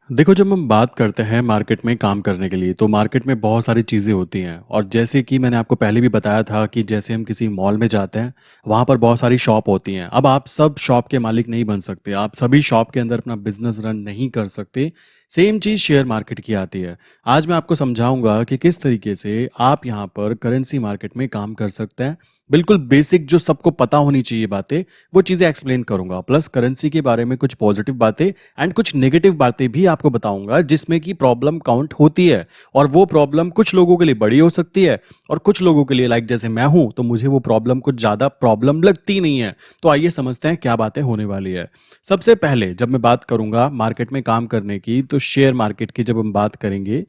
देखो, जब हम बात करते हैं मार्केट में काम करने के लिए, तो मार्केट में बहुत सारी चीज़ें होती हैं। और जैसे कि मैंने आपको पहले भी बताया था कि जैसे हम किसी मॉल में जाते हैं, वहाँ पर बहुत सारी शॉप होती हैं। अब आप सब शॉप के मालिक नहीं बन सकते, आप सभी शॉप के अंदर अपना बिजनेस रन नहीं कर सकते। सेम चीज़ शेयर मार्केट की आती है। आज मैं आपको समझाऊंगा कि किस तरीके से आप यहाँ पर करेंसी मार्केट में काम कर सकते हैं। बिल्कुल बेसिक जो सबको पता होनी चाहिए बातें, वो चीज़ें एक्सप्लेन करूंगा, प्लस करेंसी के बारे में कुछ पॉजिटिव बातें एंड कुछ नेगेटिव बातें भी आपको बताऊंगा जिसमें कि प्रॉब्लम काउंट होती है। और वो प्रॉब्लम कुछ लोगों के लिए बड़ी हो सकती है और कुछ लोगों के लिए, लाइक जैसे मैं हूं, तो मुझे वो प्रॉब्लम कुछ ज्यादा प्रॉब्लम लगती नहीं है। तो आइए समझते हैं क्या बातें होने वाली है। सबसे पहले जब मैं बात करूंगा मार्केट में काम करने की, तो शेयर मार्केट की जब हम बात करेंगे,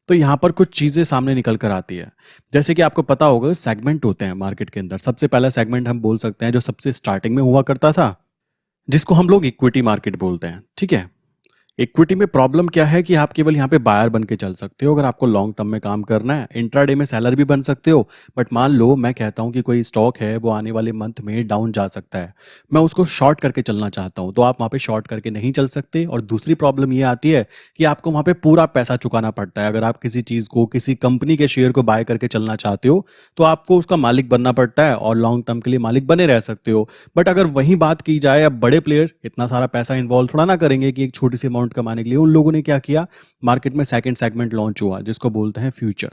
तो यहाँ पर कुछ चीजें सामने निकल कर आती है। जैसे कि आपको पता होगा, सेगमेंट होते हैं मार्केट के अंदर। सबसे पहला सेगमेंट हम बोल सकते हैं जो सबसे स्टार्टिंग में हुआ करता था, जिसको हम लोग इक्विटी मार्केट बोलते हैं। ठीक है। इक्विटी में प्रॉब्लम क्या है कि आप केवल यहाँ पे बायर बन के चल सकते हो अगर आपको लॉन्ग टर्म में काम करना है। इंट्राडे में सेलर भी बन सकते हो, बट मान लो मैं कहता हूँ कि कोई स्टॉक है वो आने वाले मंथ में डाउन जा सकता है, मैं उसको शॉर्ट करके चलना चाहता हूँ, तो आप वहाँ पे शॉर्ट करके नहीं चल सकते। और दूसरी प्रॉब्लम ये आती है कि आपको वहाँ पे पूरा पैसा चुकाना पड़ता है। अगर आप किसी चीज़ को, किसी कंपनी के शेयर को बाय करके चलना चाहते हो, तो आपको उसका मालिक बनना पड़ता है और लॉन्ग टर्म के लिए मालिक बने रह सकते हो। बट अगर वही बात की जाए, अब बड़े प्लेयर इतना सारा पैसा इन्वॉल्व थोड़ा ना करेंगे कि एक छोटी सी अमाउंट कमाने के लिए। उन लोगों ने क्या किया, मार्केट में सेकंड सेगमेंट लॉन्च हुआ जिसको बोलते हैं फ्यूचर।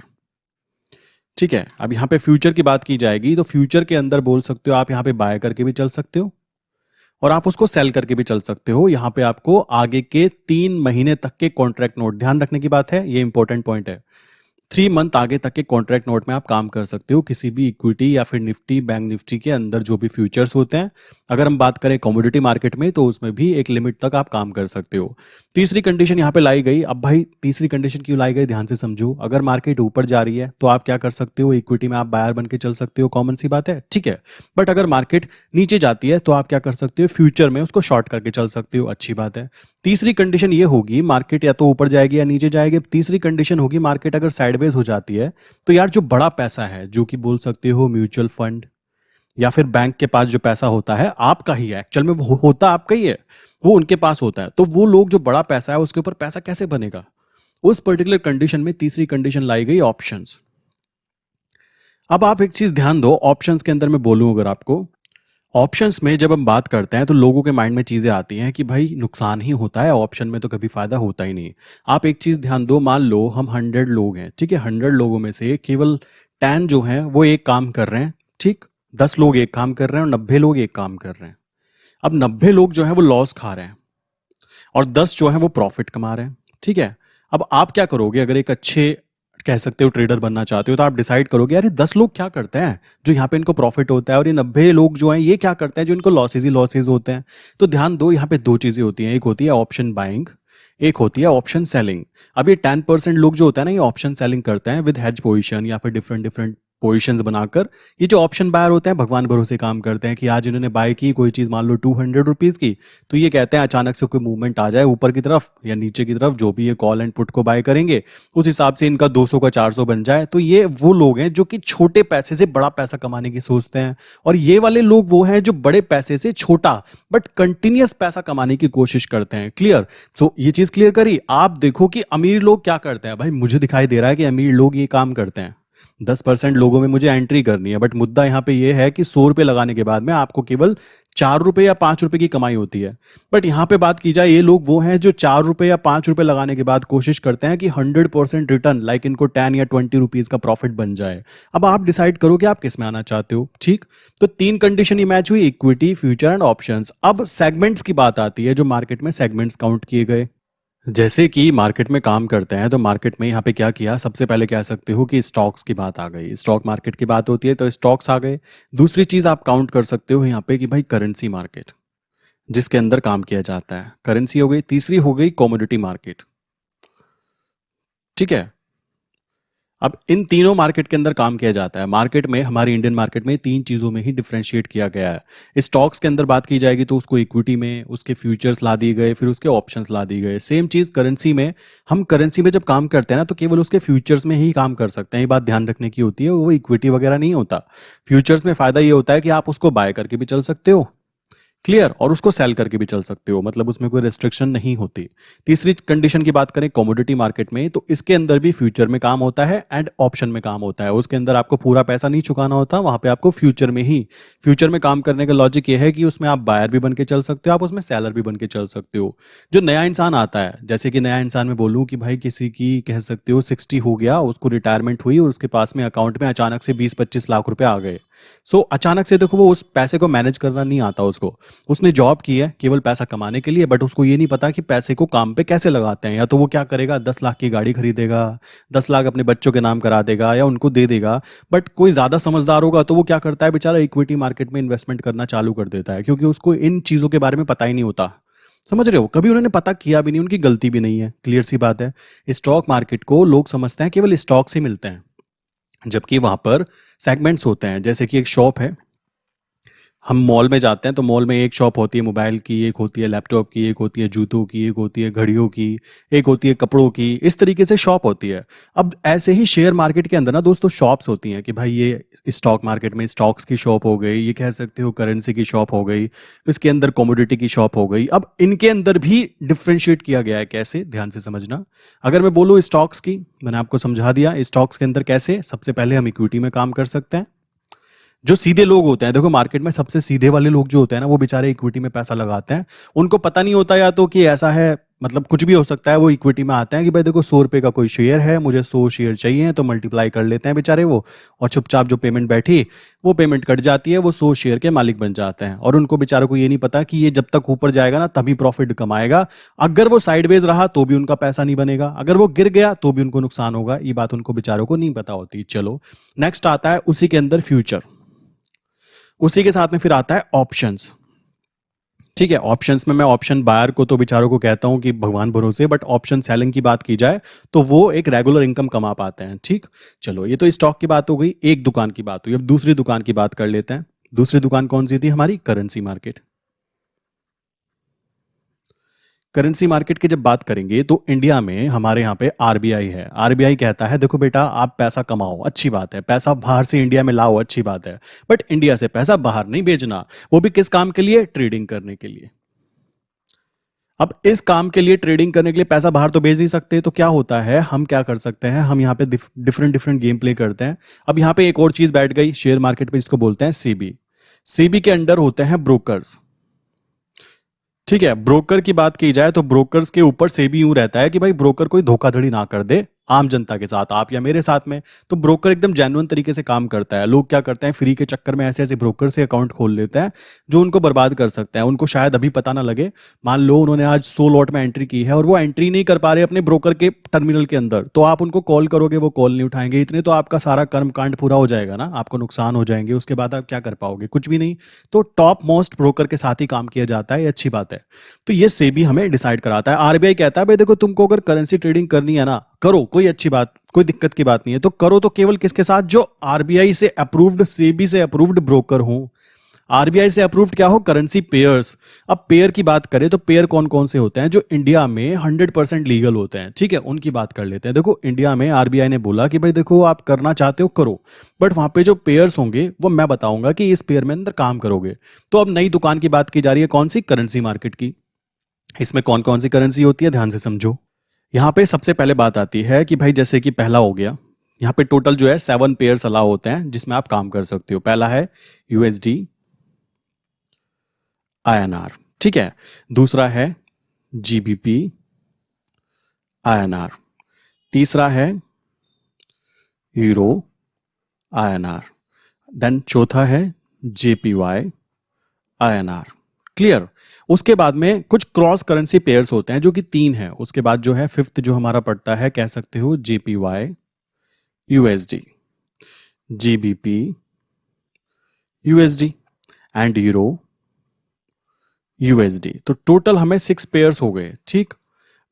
ठीक है। अब यहाँ पे फ्यूचर की बात की जाएगी, तो फ्यूचर के अंदर बोल सकते हो आप यहाँ पे बाय करके भी चल सकते हो और आप उसको सेल करके भी चल सकते हो। यहाँ पे आपको आगे के 3 महीने तक के कॉन्ट्रैक्ट नोट, ध्यान रखने की बात है, ये इंपॉर्टेंट पॉइंट है। 3 मंथ आगे तक के कॉन्ट्रैक्ट नोट में आप काम कर सकते हो किसी भी इक्विटी या फिर निफ्टी, बैंक निफ्टी के अंदर जो भी फ्यूचर्स होते हैं। अगर हम बात करें कमोडिटी मार्केट में, तो उसमें भी एक लिमिट तक आप काम कर सकते हो। तीसरी कंडीशन यहाँ पे लाई गई। अब भाई तीसरी कंडीशन क्यों लाई गई, ध्यान से समझो। अगर मार्केट ऊपर जा रही है तो आप क्या कर सकते हो, इक्विटी में आप बायर बन के चल सकते हो, कॉमन सी बात है। ठीक है। बट अगर मार्केट नीचे जाती है तो आप क्या कर सकते हो, फ्यूचर में उसको शॉर्ट करके चल सकते हो, अच्छी बात है। तीसरी कंडीशन ये होगी, मार्केट या तो ऊपर जाएगी या नीचे जाएगी। तीसरी कंडीशन होगी, मार्केट अगर साइडवेज हो जाती है, तो यार जो बड़ा पैसा है, जो कि बोल सकते हो म्यूचुअल फंड या फिर बैंक के पास जो पैसा होता है, आपका ही है एक्चुअल में, वो होता आपका ही है, वो उनके पास होता है। तो वो लोग, जो बड़ा पैसा है, उसके ऊपर पैसा कैसे बनेगा। उस पर्टिकुलर कंडीशन में तीसरी कंडीशन लाई गई, ऑप्शंस। अब आप एक चीज ध्यान दो, ऑप्शंस के अंदर मैं बोलूं अगर आपको, ऑप्शंस में जब हम बात करते हैं तो लोगों के माइंड में चीजें आती हैं कि भाई नुकसान ही होता है, ऑप्शन में तो कभी फायदा होता ही नहीं। आप एक चीज ध्यान दो, मान लो हम 100 लोग हैं। ठीक है। 100 लोगों में से केवल 10 जो हैं वो एक काम कर रहे हैं। ठीक। 10 लोग एक काम कर रहे हैं और 90 लोग एक काम कर रहे हैं। अब 90 लोग जो है वो लॉस खा रहे हैं और 10 जो है वो प्रॉफिट कमा रहे हैं। ठीक है। अब आप क्या करोगे, अगर एक अच्छे, कह सकते हो, ट्रेडर बनना चाहते हो, तो आप डिसाइड करोगे यार ये 10 लोग क्या करते हैं जो यहाँ पे इनको प्रॉफिट होता है, और ये 90 लोग जो हैं ये क्या करते हैं जो इनको लॉसेज ही लॉसेज होते हैं। तो ध्यान दो, यहाँ पे दो चीजें होती हैं, एक होती है ऑप्शन बाइंग, एक होती है ऑप्शन सेलिंग। अब ये 10% लोग जो होता है ना, ये ऑप्शन सेलिंग करते हैं विद हेज पोजीशन या फिर डिफरेंट डिफरेंट पोजीशंस बनाकर। ये जो ऑप्शन बायर होते हैं, भगवान भरोसे काम करते हैं कि आज इन्होंने बाय की कोई चीज, मान लो 200 रुपीज की, तो ये कहते हैं अचानक से कोई मूवमेंट आ जाए ऊपर की तरफ या नीचे की तरफ, जो भी ये कॉल एंड पुट को बाय करेंगे, उस हिसाब से इनका 200 का 400 बन जाए। तो ये वो लोग हैं जो कि छोटे पैसे से बड़ा पैसा कमाने की सोचते हैं, और ये वाले लोग वो हैं जो बड़े पैसे से छोटा बट कंटिन्यूअस पैसा कमाने की कोशिश करते हैं। क्लियर। सो ये चीज क्लियर करी। आप देखो कि अमीर लोग क्या करते हैं, भाई मुझे दिखाई दे रहा है कि अमीर लोग ये काम करते हैं। 10% लोगों में मुझे एंट्री करनी है, बट मुद्दा यहाँ पे ये है कि 100 रुपए लगाने के बाद में आपको केवल 4 रुपए या 5 रुपए की कमाई होती है। बट यहाँ पे बात की जाए, ये लोग वो हैं जो 4 रुपए या 5 रुपए लगाने के बाद कोशिश करते हैं कि 100% रिटर्न, लाइक इनको 10 या 20 रुपीज का प्रॉफिट बन जाए। अब आप डिसाइड करो कि आप किस में आना चाहते हो। ठीक। तो 3 कंडीशन ही मैच हुई, इक्विटी, फ्यूचर एंड ऑप्शंस। अब सेगमेंट्स की बात आती है, जो मार्केट में सेगमेंट्स काउंट किए गए। जैसे कि मार्केट में काम करते हैं, तो मार्केट में यहाँ पे क्या किया, सबसे पहले कह सकते हो कि स्टॉक्स की बात आ गई। स्टॉक मार्केट की बात होती है तो स्टॉक्स आ गए। दूसरी चीज आप काउंट कर सकते हो यहाँ पे कि भाई करेंसी मार्केट, जिसके अंदर काम किया जाता है, करेंसी हो गई। तीसरी हो गई कमोडिटी मार्केट। ठीक है। अब इन तीनों मार्केट के अंदर काम किया जाता है। मार्केट में, हमारी इंडियन मार्केट में, तीन चीजों में ही डिफरेंशिएट किया गया है। स्टॉक्स के अंदर बात की जाएगी तो उसको इक्विटी में उसके फ्यूचर्स ला दिए गए, फिर उसके ऑप्शंस ला दिए गए। सेम चीज करेंसी में, हम करेंसी में जब काम करते हैं ना, तो केवल उसके फ्यूचर्स में ही काम कर सकते हैं। ये बात ध्यान रखने की होती है, वो इक्विटी वगैरह नहीं होता। फ्यूचर्स में फायदा ये होता है कि आप उसको बाय करके भी चल सकते हो, क्लियर, और उसको सेल करके भी चल सकते हो, मतलब उसमें कोई रेस्ट्रिक्शन नहीं होती। तीसरी कंडीशन की बात करें कमोडिटी मार्केट में, तो इसके अंदर भी फ्यूचर में काम होता है एंड ऑप्शन में काम होता है। उसके अंदर आपको पूरा पैसा नहीं चुकाना होता, वहां पे आपको फ्यूचर में काम करने का लॉजिक ये है कि उसमें आप बायर भी बन के चल सकते हो, आप उसमें सेलर भी बन के चल सकते हो। जो नया इंसान आता है, जैसे कि नया इंसान में बोलूँ कि भाई किसी की कह सकते हो 60 हो गया, उसको रिटायरमेंट हुई और उसके पास में अकाउंट में अचानक से 20-25 लाख रुपए आ गए। सो अचानक से देखो वो उस पैसे को मैनेज करना नहीं आता उसको। उसने जॉब की है केवल पैसा कमाने के लिए, बट उसको ये नहीं पता कि पैसे को काम पे कैसे लगाते हैं। या तो वो क्या करेगा, 10 लाख की गाड़ी खरीदेगा, 10 लाख अपने बच्चों के नाम करा देगा या उनको दे देगा। बट कोई ज्यादा समझदार होगा तो वो क्या करता है बेचारा, इक्विटी मार्केट में इन्वेस्टमेंट करना चालू कर देता है, क्योंकि उसको इन चीजों के बारे में पता ही नहीं होता। समझ रहे हो, कभी उन्होंने पता किया भी नहीं, उनकी गलती भी नहीं है, क्लियर सी बात है। स्टॉक मार्केट को लोग समझते हैं केवल स्टॉक से मिलते हैं, जबकि वहां पर सेगमेंट्स होते हैं। जैसे कि एक शॉप है, हम मॉल में जाते हैं तो मॉल में एक शॉप होती है मोबाइल की, एक होती है लैपटॉप की, एक होती है जूतों की, एक होती है घड़ियों की, एक होती है कपड़ों की, इस तरीके से शॉप होती है। अब ऐसे ही शेयर मार्केट के अंदर ना दोस्तों शॉप्स होती हैं कि भाई ये स्टॉक मार्केट में स्टॉक्स की शॉप हो गई, ये कह सकते हो करेंसी की शॉप हो गई, इसके अंदर कमोडिटी की शॉप हो गई। अब इनके अंदर भी डिफ्रेंशिएट किया गया है, कैसे, ध्यान से समझना। अगर मैं बोलूँ स्टॉक्स की, मैंने आपको समझा दिया स्टॉक्स के अंदर कैसे। सबसे पहले हम इक्विटी में काम कर सकते हैं। जो सीधे लोग होते हैं, देखो मार्केट में सबसे सीधे वाले लोग जो होते हैं ना, वो बेचारे इक्विटी में पैसा लगाते हैं। उनको पता नहीं होता या तो कि ऐसा है, मतलब कुछ भी हो सकता है, वो इक्विटी में आते हैं कि भाई देखो 100 रुपए का कोई शेयर है, मुझे 100 शेयर चाहिए, तो मल्टीप्लाई कर लेते हैं बेचारे वो, और चुपचाप जो पेमेंट बैठी वो पेमेंट कट जाती है, वो 100 शेयर के मालिक बन जाते हैं। और उनको बेचारों को ये नहीं पता कि ये जब तक ऊपर जाएगा ना तभी प्रॉफिट कमाएगा। अगर वो साइडवेज रहा तो भी उनका पैसा नहीं बनेगा, अगर वो गिर गया तो भी उनको नुकसान होगा। ये बात उनको बेचारों को नहीं पता होती। चलो नेक्स्ट आता है उसी के अंदर फ्यूचर, उसी के साथ में फिर आता है ऑप्शंस। ठीक है, ऑप्शंस में मैं ऑप्शन बायर को तो बेचारों को कहता हूं कि भगवान भरोसे, बट ऑप्शन सेलिंग की बात की जाए तो वो एक रेगुलर इनकम कमा पाते हैं। ठीक, चलो ये तो स्टॉक की बात हो गई, एक दुकान की बात हुई। अब दूसरी दुकान की बात कर लेते हैं। दूसरी दुकान कौन सी थी हमारी, करेंसी मार्केट। करेंसी मार्केट की जब बात करेंगे तो इंडिया में हमारे यहाँ पे आरबीआई है। आरबीआई कहता है देखो बेटा आप पैसा कमाओ, अच्छी बात है, पैसा बाहर से इंडिया में लाओ, अच्छी बात है, बट इंडिया से पैसा बाहर नहीं भेजना। वो भी किस काम के लिए, ट्रेडिंग करने के लिए। अब इस काम के लिए, ट्रेडिंग करने के लिए पैसा बाहर तो भेज नहीं सकते, तो क्या होता है, हम क्या कर सकते हैं, हम यहाँ पे डिफरेंट डिफरेंट गेम प्ले करते हैं। अब यहाँ पे एक और चीज बैठ गई शेयर मार्केट पे, जिसको बोलते हैं सीबी। सीबी के अंडर होते हैं ब्रोकर्स। ठीक है, ब्रोकर की बात की जाए तो ब्रोकर्स के ऊपर से भी यूं रहता है कि भाई ब्रोकर कोई धोखाधड़ी ना कर दे आम जनता के साथ, आप या मेरे साथ में। तो ब्रोकर एकदम जेन्युइन तरीके से काम करता है। लोग क्या करते हैं, फ्री के चक्कर में ऐसे ऐसे ब्रोकर से अकाउंट खोल लेते हैं जो उनको बर्बाद कर सकते हैं। उनको शायद अभी पता ना लगे, मान लो उन्होंने आज 100 लॉट में एंट्री की है और वो एंट्री नहीं कर पा रहे अपने ब्रोकर के टर्मिनल के अंदर, तो आप उनको कॉल करोगे वो कॉल नहीं उठाएंगे, इतने तो आपका सारा कर्म कांड पूरा हो जाएगा ना, आपको नुकसान हो जाएंगे। उसके बाद आप क्या कर पाओगे, कुछ भी नहीं। तो टॉप मोस्ट ब्रोकर के साथ ही काम किया जाता है, ये अच्छी बात है। तो ये सेबी हमें डिसाइड कराता है। आरबीआई कहता है भाई देखो तुमको अगर करेंसी ट्रेडिंग करनी है ना, करो, कोई अच्छी बात, कोई दिक्कत की बात नहीं है, तो करो, तो केवल किसके साथ, जो आरबीआई से अप्रूव्ड, सेबी से अप्रूव्ड ब्रोकर हो। आरबीआई से अप्रूव्ड क्या हो, करेंसी पेयर्स। अब पेयर की बात करें तो पेयर कौन कौन से होते हैं, जो इंडिया में 100% लीगल होते हैं। ठीक है, उनकी बात कर लेते हैं। देखो इंडिया में आरबीआई ने बोला कि भाई देखो आप करना चाहते हो करो, बट वहां पे जो पेयर्स होंगे वो मैं बताऊंगा कि इस पेयर में अंदर काम करोगे। तो अब नई दुकान की बात की जा रही है, कौन सी, करेंसी मार्केट की। इसमें कौन कौन सी करेंसी होती है, ध्यान से समझो। यहाँ पे सबसे पहले बात आती है कि भाई जैसे कि पहला हो गया, यहाँ पे टोटल जो है 7 पेयर्स अलाउ होते हैं जिसमें आप काम कर सकते हो। पहला है यूएसडी आईएनआर, ठीक है। दूसरा है जीबीपी आईएनआर। तीसरा है यूरो आईएनआर। देन चौथा है जेपीवाई आईएनआर। क्लियर। उसके बाद में कुछ क्रॉस करेंसी पेयर्स होते हैं जो कि 3 है। उसके बाद जो है फिफ्थ जो हमारा पड़ता है, कह सकते हो JPY USD, GBP USD and euro USD. तो टोटल हमें 6 पेयर्स हो गए। ठीक,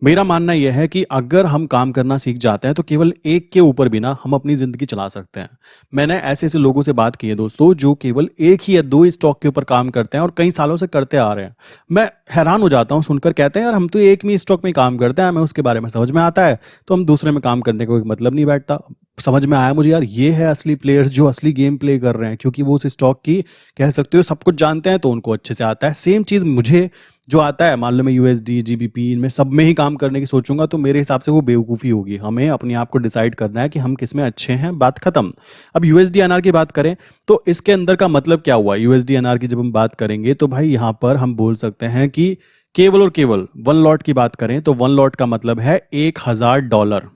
मेरा मानना यह है कि अगर हम काम करना सीख जाते हैं तो केवल एक के ऊपर भी ना हम अपनी जिंदगी चला सकते हैं। मैंने ऐसे ऐसे लोगों से बात की है दोस्तों जो केवल एक ही या दो स्टॉक के ऊपर काम करते हैं और कई सालों से करते आ रहे हैं। मैं हैरान हो जाता हूं सुनकर, कहते हैं यार हम तो एक में स्टॉक में काम करते हैं, हमें उसके बारे में समझ में आता है, तो हम दूसरे में काम करने का कोई मतलब नहीं बैठता। समझ में आया मुझे यार, ये है असली प्लेयर्स जो असली गेम प्ले कर रहे हैं, क्योंकि वो उस स्टॉक की कह सकते हो सब कुछ जानते हैं, तो उनको अच्छे से आता है। सेम चीज़ मुझे जो आता है, मान लो मैं यूएसडी जीबीपी इनमें सब में ही काम करने की सोचूंगा, तो मेरे हिसाब से वो बेवकूफ़ी होगी। हमें अपने आप को डिसाइड करना है कि हम किस में अच्छे हैं, बात खत्म। अब यूएसडी एनआर की बात करें तो इसके अंदर का मतलब क्या हुआ, यूएसडी एनआर की जब हम बात करेंगे तो भाई यहाँ पर हम बोल सकते हैं कि केवल और केवल वन लॉट की बात करें तो वन लॉट का मतलब है $1000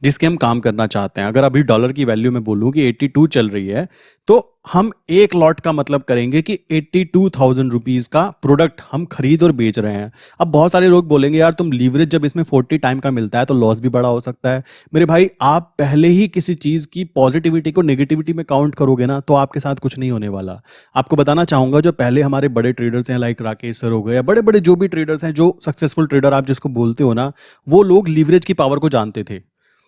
जिसके हम काम करना चाहते हैं। अगर अभी डॉलर की वैल्यू में बोलूं कि 82 चल रही है, तो हम एक लॉट का मतलब करेंगे कि 82,000 रुपीज का प्रोडक्ट हम खरीद और बेच रहे हैं। अब बहुत सारे लोग बोलेंगे यार तुम लीवरेज जब इसमें 40 टाइम का मिलता है तो लॉस भी बड़ा हो सकता है। मेरे भाई, आप पहले ही किसी चीज की पॉजिटिविटी को नेगेटिविटी में काउंट करोगे ना, तो आपके साथ कुछ नहीं होने वाला। आपको बताना चाहूंगा, जो पहले हमारे बड़े ट्रेडर्स हैं, लाइक राकेश सर हो गए, या बड़े बड़े जो भी ट्रेडर्स हैं, जो सक्सेसफुल ट्रेडर आप जिसको बोलते हो ना, वो लोग लीवरेज की पावर को जानते थे।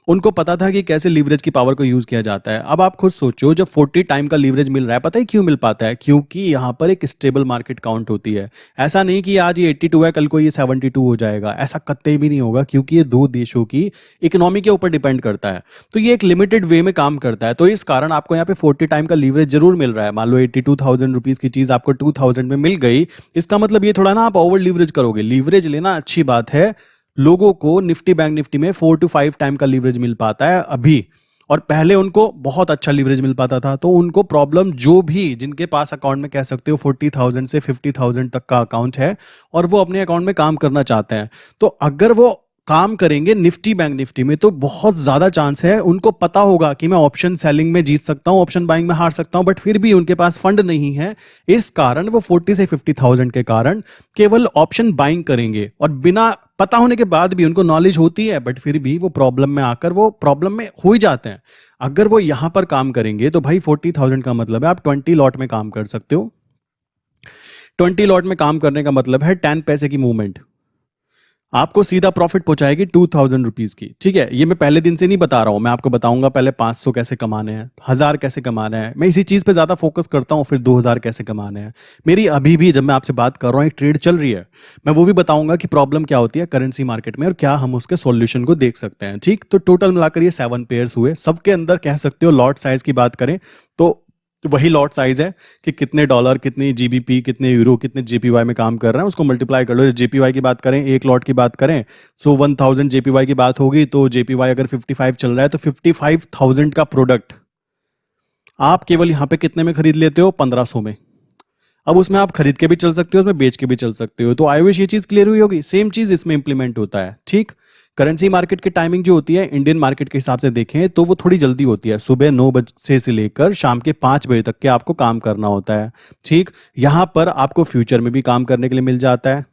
उनको पता था कि कैसे लीवरेज की पावर को यूज किया जाता है। अब आप खुद सोचो, जब 40 टाइम का लीवरेज मिल रहा है, पता है क्यों मिल पाता है? क्योंकि यहाँ पर एक स्टेबल मार्केट काउंट होती है। ऐसा नहीं कि आज ये 82 है, कल को ये 72 हो जाएगा, ऐसा कतई भी नहीं होगा, क्योंकि ये दो देशों की इकोनॉमी के ऊपर डिपेंड करता है। तो ये एक लिमिटेड वे में काम करता है, तो इस कारण आपको यहाँ पे 40 टाइम का लीवरेज जरूर मिल रहा है। मान लो 82,000 रुपीज की चीज आपको 2000 में मिल गई, इसका मतलब ये थोड़ा ना आप ओवर लीवरेज करोगे। लीवरेज लेना अच्छी बात है, लोगों को निफ्टी बैंक निफ्टी में 4 to 5 टाइम का लीवरेज मिल पाता है अभी, और पहले उनको बहुत अच्छा लीवरेज मिल पाता था। तो उनको प्रॉब्लम, जो भी जिनके पास अकाउंट में कह सकते हो 40,000 से 50,000 तक का अकाउंट है और वो अपने अकाउंट में काम करना चाहते हैं, तो अगर वो काम करेंगे निफ्टी बैंक निफ्टी में, तो बहुत ज्यादा चांस है, उनको पता होगा कि मैं ऑप्शन सेलिंग में जीत सकता हूं, ऑप्शन बाइंग में हार सकता हूं, बट फिर भी उनके पास फंड नहीं है। इस कारण वो 40 से 50,000 के कारण केवल ऑप्शन बाइंग करेंगे, और बिना पता होने के बाद भी, उनको नॉलेज होती है बट फिर भी वो प्रॉब्लम में आकर वो प्रॉब्लम में हो ही जाते हैं। अगर वो यहां पर काम करेंगे तो भाई 40,000 का मतलब है आप 20 लॉट में काम कर सकते हो। 20 लॉट में काम करने का मतलब है 10 पैसे की मूवमेंट आपको सीधा प्रॉफिट पहुंचाएगी 2,000 रुपीज की। ठीक है, ये मैं पहले दिन से नहीं बता रहा हूं, मैं आपको बताऊंगा पहले 500 कैसे कमाने हैं, 1000 कैसे कमाना है, मैं इसी चीज पे ज्यादा फोकस करता हूं, फिर 2000 कैसे कमाने हैं। मेरी अभी भी जब मैं आपसे बात कर रहा हूं एक ट्रेड चल रही है, मैं वो भी बताऊंगा कि प्रॉब्लम क्या होती है करेंसी मार्केट में और क्या हम उसके सॉल्यूशन को देख सकते हैं। ठीक, तो टोटल मिलाकर ये 7 पेयर्स हुए, सबके अंदर कह सकते हो लॉट साइज की बात करें तो वही लॉट साइज है कि कितने डॉलर, कितनी जीबीपी, कितने यूरो, कितने जेपीवाई में काम कर रहे हैं, उसको मल्टीप्लाई कर लो। जेपीवाई की बात करें, एक लॉट की बात करें, सो 1000 जेपीवाई की बात होगी, तो जेपीवाई अगर 55 चल रहा है तो 55,000 का प्रोडक्ट आप केवल यहां पे कितने में खरीद लेते हो? 1500 में। अब उसमें आप खरीद के भी चल सकते हो, उसमें बेच के भी चल सकते हो। तो आई विश ये चीज क्लियर हुई होगी। सेम चीज इसमें इंप्लीमेंट होता है। ठीक, करेंसी मार्केट की टाइमिंग जो होती है इंडियन मार्केट के हिसाब से देखें तो वो थोड़ी जल्दी होती है, सुबह 9 बजे से लेकर शाम के 5 बजे तक के आपको काम करना होता है। ठीक, यहां पर आपको फ्यूचर में भी काम करने के लिए मिल जाता है,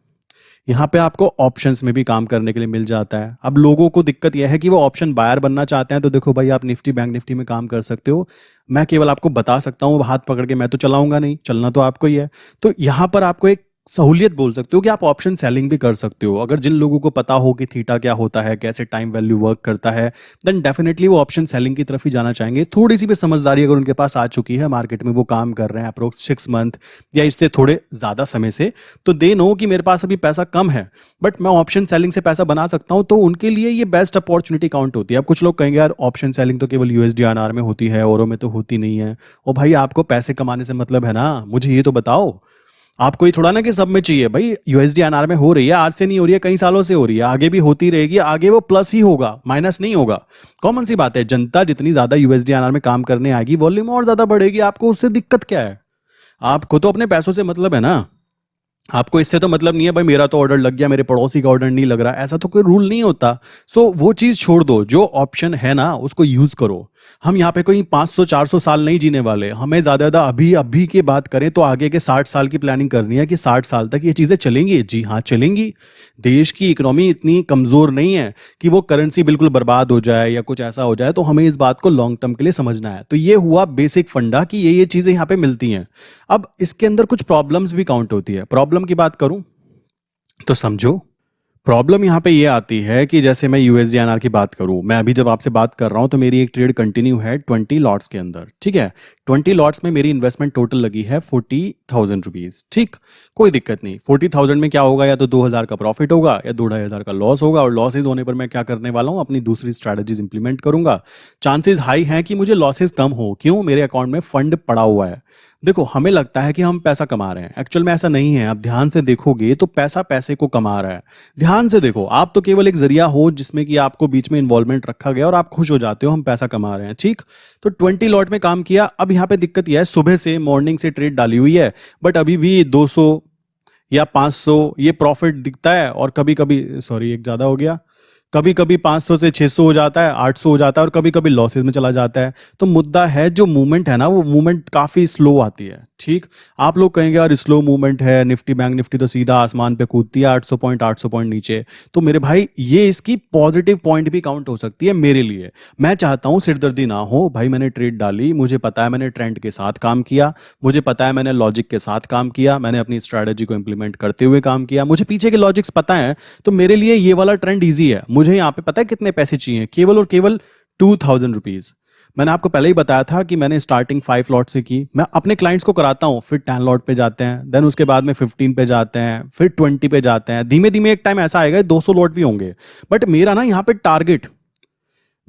यहाँ पे आपको ऑप्शंस में भी काम करने के लिए मिल जाता है। अब लोगों को दिक्कत यह है कि वो ऑप्शन बायर बनना चाहते हैं, तो देखो भाई आप निफ्टी बैंक निफ्टी में काम कर सकते हो। मैं केवल आपको बता सकता हूँ, हाथ पकड़ के मैं तो चलाऊंगा नहीं, चलना तो आपको ही है। तो यहाँ पर आपको एक सहूलियत बोल सकते हो कि आप ऑप्शन सेलिंग भी कर सकते हो। अगर जिन लोगों को पता हो कि थीटा क्या होता है, कैसे टाइम वैल्यू वर्क करता है, देन डेफिनेटली वो ऑप्शन सेलिंग की तरफ ही जाना चाहेंगे। थोड़ी सी भी समझदारी अगर उनके पास आ चुकी है, मार्केट में वो काम कर रहे हैं अप्रोक्स 6 मंथ या इससे थोड़े ज़्यादा समय से, तो दे नो कि मेरे पास अभी पैसा कम है बट मैं ऑप्शन सेलिंग से पैसा बना सकता हूं, तो उनके लिए ये बेस्ट अपॉर्चुनिटी काउंट होती है। अब कुछ लोग कहेंगे यार ऑप्शन सेलिंग तो केवल यूएसडीआरआर में होती है, औरों में तो होती नहीं है। और भाई आपको पैसे कमाने से मतलब है ना, मुझे ये तो बताओ। आपको ये थोड़ा ना कि सब में चाहिए। भाई यूएसडीआरआर में हो रही है, आज से नहीं हो रही है, कई सालों से हो रही है, आगे भी होती रहेगी, आगे वो प्लस ही होगा, माइनस नहीं होगा। कॉमन सी बात है, जनता जितनी ज्यादा यूएसडीआरआर में काम करने आएगी, वॉल्यूम और ज्यादा बढ़ेगी, आपको उससे दिक्कत क्या है? आपको तो अपने पैसों से मतलब है ना, आपको इससे तो मतलब नहीं है भाई मेरा तो ऑर्डर लग गया, मेरे पड़ोसी का ऑर्डर नहीं लग रहा, ऐसा तो कोई रूल नहीं होता। सो वो चीज छोड़ दो, जो ऑप्शन है ना उसको यूज करो। हम यहाँ पे कोई 500-400 साल नहीं जीने वाले, हमें ज्यादा ज्यादा अभी अभी की बात करें तो आगे के 60 साल की प्लानिंग करनी है कि 60 साल तक ये चीजें चलेंगी। जी हाँ चलेंगी। देश की इकोनॉमी इतनी कमजोर नहीं है कि वो करेंसी बिल्कुल बर्बाद हो जाए या कुछ ऐसा हो जाए, तो हमें इस बात को लॉन्ग टर्म के लिए समझना है। तो ये हुआ बेसिक फंडा कि ये चीजें यहाँ पे मिलती हैं। अब इसके अंदर कुछ प्रॉब्लम्स भी काउंट होती है। प्रॉब्लम की बात करूं तो समझो, प्रॉब्लम यहाँ पे ये आती है कि जैसे मैं यूएसडीएनआर की बात करूँ, मैं अभी जब आपसे बात कर रहा हूँ तो मेरी एक ट्रेड कंटिन्यू है 20 लॉट्स के अंदर, ठीक है। 20 लॉट्स में मेरी इन्वेस्टमेंट टोटल लगी है 40,000 रुपीज़, ठीक। कोई दिक्कत नहीं, 40,000 में क्या होगा, या तो 2,000 का प्रॉफिट होगा या 2,500 का लॉस होगा, और लॉसेज होने पर मैं क्या करने वाला हूँ, अपनी दूसरी स्ट्रैटेजीज इंप्लीमेंट करूंगा। चांसेस हाई हैं कि मुझे लॉसेज कम हो, क्यों, मेरे अकाउंट में फंड पड़ा हुआ है। देखो, हमें लगता है कि हम पैसा कमा रहे हैं, एक्चुअल में ऐसा नहीं है। आप ध्यान से देखोगे तो पैसा पैसे को कमा रहा है। ध्यान से देखो, आप तो केवल एक जरिया हो जिसमें कि आपको बीच में इन्वॉल्वमेंट रखा गया और आप खुश हो जाते हो हम पैसा कमा रहे हैं, ठीक। तो 20 लॉट में काम किया। अब यहाँ पे दिक्कत यह है, सुबह से मॉर्निंग से ट्रेड डाली हुई है, बट अभी भी 200 या 500 ये प्रॉफिट दिखता है, और कभी कभी, सॉरी एक ज्यादा हो गया, कभी कभी 500 से 600 हो जाता है, 800 हो जाता है, और कभी कभी लॉसेज में चला जाता है। तो मुद्दा है, जो मूवमेंट है ना, वो मूवमेंट काफी स्लो आती है, ठीक। आप लोग कहेंगे यार स्लो मूवमेंट है, निफ्टी बैंक निफ्टी तो सीधा आसमान पे कूदती है, 800 पॉइंट नीचे। तो मेरे भाई, ये इसकी पॉजिटिव पॉइंट भी काउंट हो सकती है मेरे लिए। मैं चाहता हूं सिरदर्दी ना हो भाई, मैंने ट्रेड डाली, मुझे पता है मैंने ट्रेंड के साथ काम किया, मुझे पता है मैंने लॉजिक के साथ काम किया, मैंने अपनी स्ट्रैटेजी को इंप्लीमेंट करते हुए काम किया, मुझे पीछे के लॉजिक्स पता है। तो मेरे लिए ये वाला ट्रेंड ईजी है। मुझे यहाँ पे पता है कितने पैसे चाहिए, केवल और केवल 2,000 रुपीज। मैंने आपको पहले ही बताया था कि मैंने स्टार्टिंग 5 लॉट से की। मैं अपने क्लाइंट्स को कराता हूं, फिर 10 लॉट पे जाते हैं, देन उसके बाद में 15 पे जाते हैं, फिर 20 पे जाते हैं। धीमे धीमे एक टाइम ऐसा आएगा 200 लॉट भी होंगे। बट मेरा ना यहाँ पे टारगेट,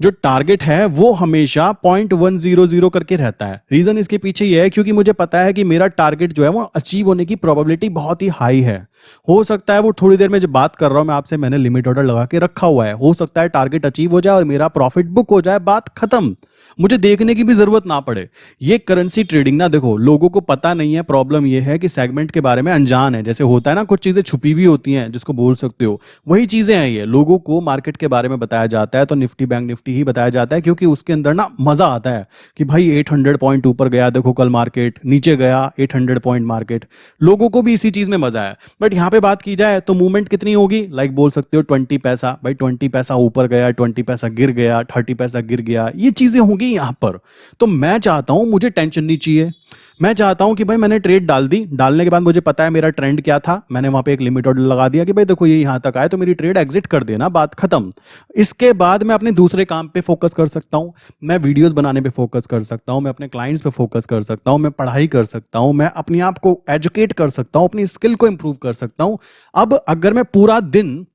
जो टारगेट है वो हमेशा 0.100 करके रहता है। रीजन इसके पीछे ये है क्योंकि मुझे पता है कि मेरा टारगेट जो है वो अचीव होने की प्रोबेबिलिटी बहुत ही हाई है। हो सकता है वो थोड़ी देर में जब बात कर रहा हूं मैं आपसे, मैंने लिमिट ऑर्डर लगा के रखा हुआ है, हो सकता है टारगेट अचीव हो जाए और मेरा प्रॉफिट बुक हो जाए, बात खत्म, मुझे देखने की भी जरूरत ना पड़े। ये करेंसी ट्रेडिंग ना, देखो लोगों को पता नहीं है। प्रॉब्लम ये है कि सेगमेंट के बारे में अनजान है। जैसे होता है ना, कुछ चीजें छुपी हुई होती हैं जिसको बोल सकते हो, वही चीजें हैं ये। लोगों को मार्केट के बारे में बताया जाता है तो निफ्टी बैंक निफ्टी ही बताया जाता है, क्योंकि उसके अंदर ना मजा आता है कि भाई 800 पॉइंट ऊपर गया, देखो कल मार्केट नीचे गया 800 पॉइंट मार्केट। लोगों को भी इसी चीज में मजा है। बट यहाँ पे बात की जाए तो मूवमेंट कितनी होगी, लाइक बोल सकते हो 20 पैसा। भाई 20 पैसा ऊपर गया, 20 पैसा गिर गया, 30 पैसा गिर गया, ये चीजें होंगी यहाँ पर। तो मैं चाहता हूं, मुझे टेंशन नहीं चाहिए। मैं चाहता हूं कि भाई मैंने ट्रेड डाल दी, डालने के बाद मुझे पता है मेरा ट्रेंड क्या था, मैंने वहां पे एक लिमिट ऑर्डर लगा दिया कि भाई देखो ये यहां तक आए तो मेरी ट्रेड एग्जिट कर देना, बात खत्म। इसके बाद मैं अपने दूसरे काम पे फोकस कर सकता हूं, मैं वीडियोस बनाने पे फोकस कर सकता हूं, मैं अपने क्लाइंट्स पे फोकस कर सकता हूं, मैं पढ़ाई कर सकता हूं, मैं अपने आप को एजुकेट कर सकता हूं, अपनी स्किल को इंप्रूव कर सकता हूं। अब अगर मैं पूरा दिन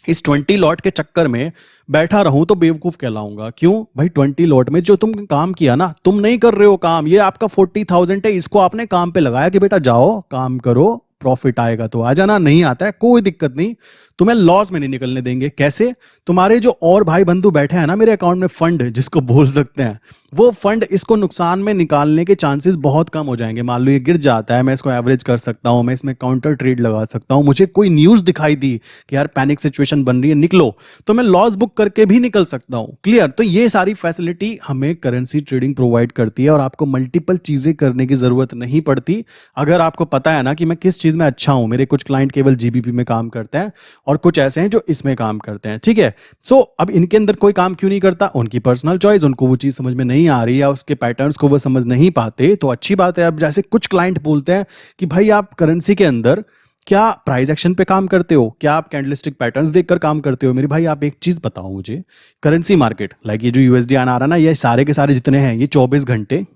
इस 20 लॉट के चक्कर में बैठा रहूं तो बेवकूफ कहलाऊंगा। क्यों भाई, 20 लॉट में जो तुम काम किया ना, तुम नहीं कर रहे हो काम, ये आपका 40,000 है, इसको आपने काम पे लगाया कि बेटा जाओ काम करो, प्रॉफिट आएगा तो आ जाना, नहीं आता है कोई दिक्कत नहीं, तुम्हें लॉस में नहीं निकलने देंगे। कैसे, तुम्हारे जो और भाई बंधु बैठे हैं ना मेरे अकाउंट में, फंड जिसको बोल सकते हैं, वो फंड इसको नुकसान में निकालने के चांसेस बहुत कम हो जाएंगे। मान लो ये गिर जाता है, मैं इसको एवरेज कर सकता हूं, मैं इसमें काउंटर ट्रेड लगा सकता हूं, मुझे कोई न्यूज दिखाई दी कि यार पैनिक सिचुएशन बन रही है निकलो, तो मैं लॉस बुक करके भी निकल सकता हूं। क्लियर। तो ये सारी फैसिलिटी हमें करेंसी ट्रेडिंग प्रोवाइड करती है और आपको मल्टीपल चीजें करने की जरूरत नहीं पड़ती। अगर आपको पता है ना कि मैं किस चीज में अच्छा हूं, मेरे कुछ क्लाइंट केवल जीबीपी में काम करते हैं और कुछ ऐसे हैं जो इसमें काम करते हैं, ठीक है। सो अब इनके अंदर कोई काम क्यों नहीं करता, उनकी पर्सनल चॉइस, उनको वो चीज समझ में नहीं आ रही या उसके पैटर्न्स को वो समझ नहीं पाते, तो अच्छी बात है। अब जैसे कुछ क्लाइंट बोलते हैं कि भाई आप करेंसी के अंदर क्या प्राइस एक्शन पे काम करते हो, क्या आप कैंडलस्टिक पैटर्न्स देखकर काम करते हो। मेरे भाई आप एक चीज बताओ मुझे, करेंसी मार्केट लाइक ये जो यूएसडी आना आ रहा है ना, ये सारे के सारे जितने हैं ये 24 घंटे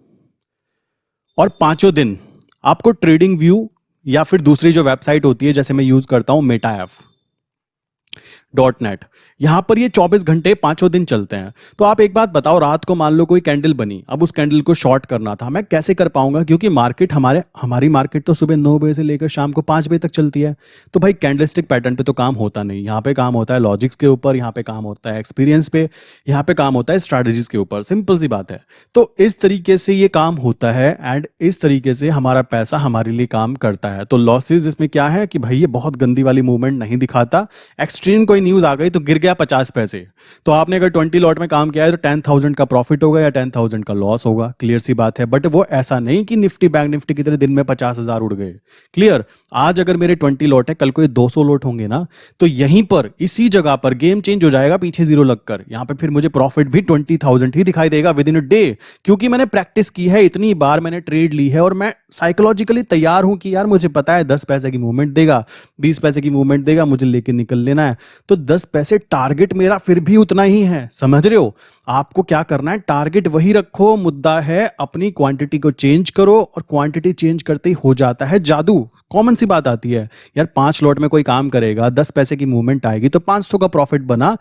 और पांचों दिन आपको ट्रेडिंग व्यू या फिर दूसरी जो वेबसाइट होती है, जैसे मैं यूज करता हूं metaF.net, यहां पर ये 24 घंटे पांचों दिन चलते हैं। तो आप एक बात बताओ, रात को मान लो कोई कैंडल बनी, अब उस कैंडल को शॉर्ट करना था, मैं कैसे कर पाऊंगा, क्योंकि मार्केट हमारी मार्केट तो सुबह 9 बजे से लेकर शाम को 5 बजे तक चलती है। तो भाई कैंडलस्टिक पैटर्न पे तो काम होता नहीं, यहाँ पे काम होता है लॉजिक्स के ऊपर, यहाँ पे काम होता है एक्सपीरियंस पे, यहाँ पे काम होता है स्ट्रैटेजीज के ऊपर, सिंपल सी बात है। तो इस तरीके से ये काम होता है एंड इस तरीके से हमारा पैसा हमारे लिए काम करता है। तो लॉसेज इसमें क्या है कि भाई ये बहुत गंदी वाली मूवमेंट नहीं दिखाता, एक्सट्रीम कोई न्यूज आ गई तो गिर गया 50 पैसे। तो आपने अगर 20 लॉट में काम किया है तो 10,000 का प्रॉफिट होगा या 10,000 का लॉस होगा, क्लियर सी बात है। बट वो ऐसा नहीं कि निफ्टी बैंक निफ्टी की तरह दिन में 50,000 उड़ गए। क्लियर। आज अगर मेरे 20 लॉट है, कल को ये 200 लॉट होंगे ना, तो यहीं पर इसी जगह पर गेम चेंज हो जाएगा, पीछे जीरो लगकर। यहां पे फिर मुझे प्रॉफिट भी 20,000 ही दिखाई देगा विद इन अ डे, क्योंकि मैंने प्रैक्टिस की है, इतनी बार मैंने ट्रेड ली है और मैं साइकोलॉजिकली तैयार हूं कि यार मुझे पता है 10 पैसे की मूवमेंट देगा, 20 पैसे की मूवमेंट देगा, मुझे लेके निकल लेना है। तो 10 पैसे टारगेट मेरा फिर भी उतना ही है, समझ रहे हो। आपको क्या करना है, टारगेट वही रखो, मुद्दा है अपनी क्वांटिटी को चेंज करो, और क्वांटिटी चेंज करते ही हो जाता है जादू। कॉमन सी बात आती है यार, 5 लॉट में कोई काम करेगा, 10 पैसे की मूवमेंट आएगी तो 500 का प्रॉफिट बना।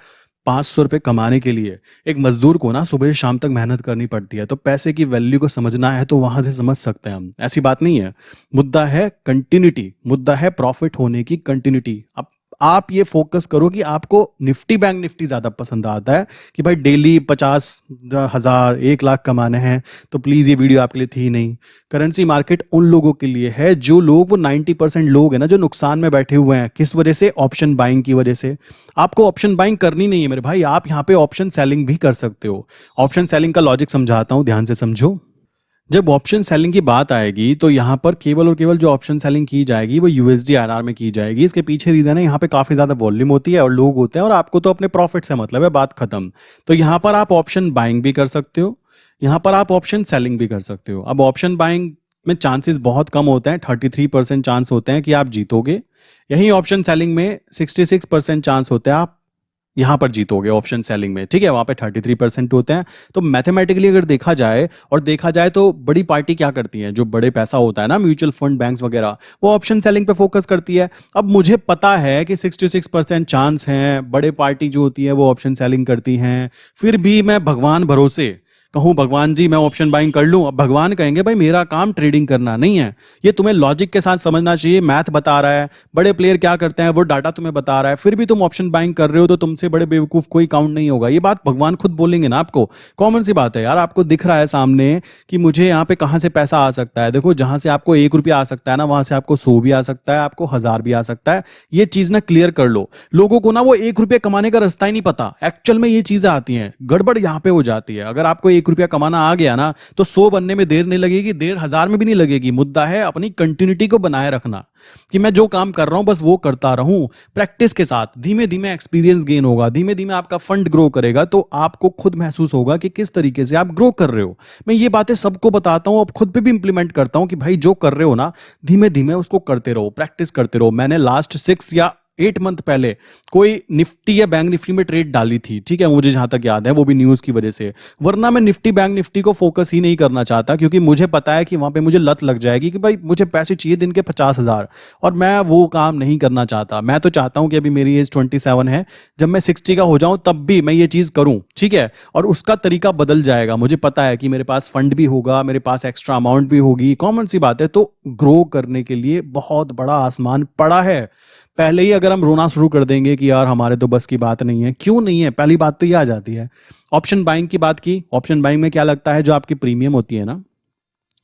500 रुपए कमाने के लिए एक मजदूर को ना सुबह से शाम तक मेहनत करनी पड़ती है। तो पैसे की वैल्यू को समझना है तो वहां से समझ सकते हैं हम, ऐसी बात नहीं है। मुद्दा है कंटिन्यूटी, मुद्दा है प्रॉफिट होने की कंटिन्यूटी। अब आप ये फोकस करो कि आपको निफ्टी बैंक निफ्टी ज्यादा पसंद आता है कि भाई डेली 50,000 1 लाख कमाने हैं, तो प्लीज ये वीडियो आपके लिए थी नहीं। करेंसी मार्केट उन लोगों के लिए है जो लोग, वो 90% लोग हैं ना जो नुकसान में बैठे हुए हैं। किस वजह से? ऑप्शन बाइंग की वजह से। आपको ऑप्शन बाइंग करनी नहीं है मेरे भाई, आप यहां पे ऑप्शन सेलिंग भी कर सकते हो। ऑप्शन सेलिंग का लॉजिक समझाता हूं, ध्यान से समझो। जब ऑप्शन सेलिंग की बात आएगी तो यहाँ पर केवल और केवल जो ऑप्शन सेलिंग की जाएगी वो यूएसडी आरआर में की जाएगी। इसके पीछे रीजन है, यहाँ पे काफी ज्यादा वॉल्यूम होती है और लोग होते हैं, और आपको तो अपने प्रॉफिट से मतलब है, बात खत्म। तो यहाँ पर आप ऑप्शन बाइंग भी कर सकते हो, यहाँ पर आप ऑप्शन सेलिंग भी कर सकते हो। अब ऑप्शन बाइंग में चांसेस बहुत कम होते हैं, 33% चांस होते हैं कि आप जीतोगे। यही ऑप्शन सेलिंग में 66% चांस होते हैं आप यहां पर जीतोगे ऑप्शन सेलिंग में, ठीक है। वहां पे 33% होते हैं। तो मैथमेटिकली अगर देखा जाए तो बड़ी पार्टी क्या करती है, जो बड़े पैसा होता है ना, म्यूचुअल फंड बैंक्स वगैरह, वो ऑप्शन सेलिंग पे फोकस करती है। अब मुझे पता है कि 66% चांस हैं, बड़े पार्टी जो होती है वो ऑप्शन सेलिंग करती हैं, फिर भी मैं भगवान भरोसे कहूं भगवान जी मैं ऑप्शन बाइंग कर लूं। अब भगवान कहेंगे भाई मेरा काम ट्रेडिंग करना नहीं है। ये तुम्हें लॉजिक के साथ समझना चाहिए, मैथ बता रहा है, बड़े प्लेयर क्या करते हैं वो डाटा तुम्हें बता रहा है, फिर भी तुम ऑप्शन बाइंग कर रहे हो, तो तुमसे बड़े बेवकूफ कोई काउंट नहीं होगा। ये बात भगवान खुद बोलेंगे ना आपको। कॉमन सी बात है यार, आपको दिख रहा है सामने कि मुझे यहाँ पे कहां से पैसा आ सकता है। देखो, जहां से आपको 1 रुपया आ सकता है ना, वहां से आपको 100 भी आ सकता है, आपको 1000 भी आ सकता है। ये चीज ना क्लियर कर लो। लोगों को ना वो 1 रुपया कमाने का रास्ता ही नहीं पता, एक्चुअल में ये चीजें आती हैं, गड़बड़ यहाँ पे हो जाती है। अगर आपको 1 रुपया कमाना आ गया ना, तो 100 बनने में देर नहीं लगेगी, देर 1000 में भी नहीं लगेगी। मुद्दा है अपनी कंटिन्यूटी को बनाए रखना, कि मैं जो काम कर रहा हूं बस वो करता रहूं। प्रैक्टिस के साथ धीमे धीमे एक्सपीरियंस गेन होगा, धीमे धीमे आपका फंड ग्रो करेगा, तो आपको खुद महसूस होगा कि किस तरीके से आप ग्रो कर रहे हो। मैं ये बातें सबको बताता हूं, अब खुद पे भी इंप्लीमेंट करता हूं कि भाई जो कर रहे हो ना, धीमे धीमे उसको करते रहो, प्रैक्टिस करते रहो। मैंने लास्ट 6 या 8 मंथ पहले कोई निफ्टी या बैंक निफ्टी में ट्रेड डाली थी, ठीक है, मुझे जहां तक याद है, वो भी न्यूज की वजह से। वरना मैं निफ्टी बैंक निफ्टी को फोकस ही नहीं करना चाहता, क्योंकि मुझे पता है कि वहां पे मुझे लत लग जाएगी कि भाई मुझे पैसे चाहिए दिन के 50,000, और मैं वो काम नहीं करना चाहता। मैं तो चाहता हूं कि अभी मेरी एज 27 है, जब मैं 60 का हो जाऊं तब भी मैं ये चीज करूं, ठीक है। और उसका तरीका बदल जाएगा, मुझे पता है कि मेरे पास फंड भी होगा, मेरे पास एक्स्ट्रा अमाउंट भी होगी, कॉमन सी बात है। तो ग्रो करने के लिए बहुत बड़ा आसमान पड़ा है। पहले ही अगर हम रोना शुरू कर देंगे कि यार हमारे तो बस की बात नहीं है, क्यों नहीं है, पहली बात तो ये आ जाती है। ऑप्शन बाइंग की बात की, ऑप्शन बाइंग में क्या लगता है, जो आपकी प्रीमियम होती है ना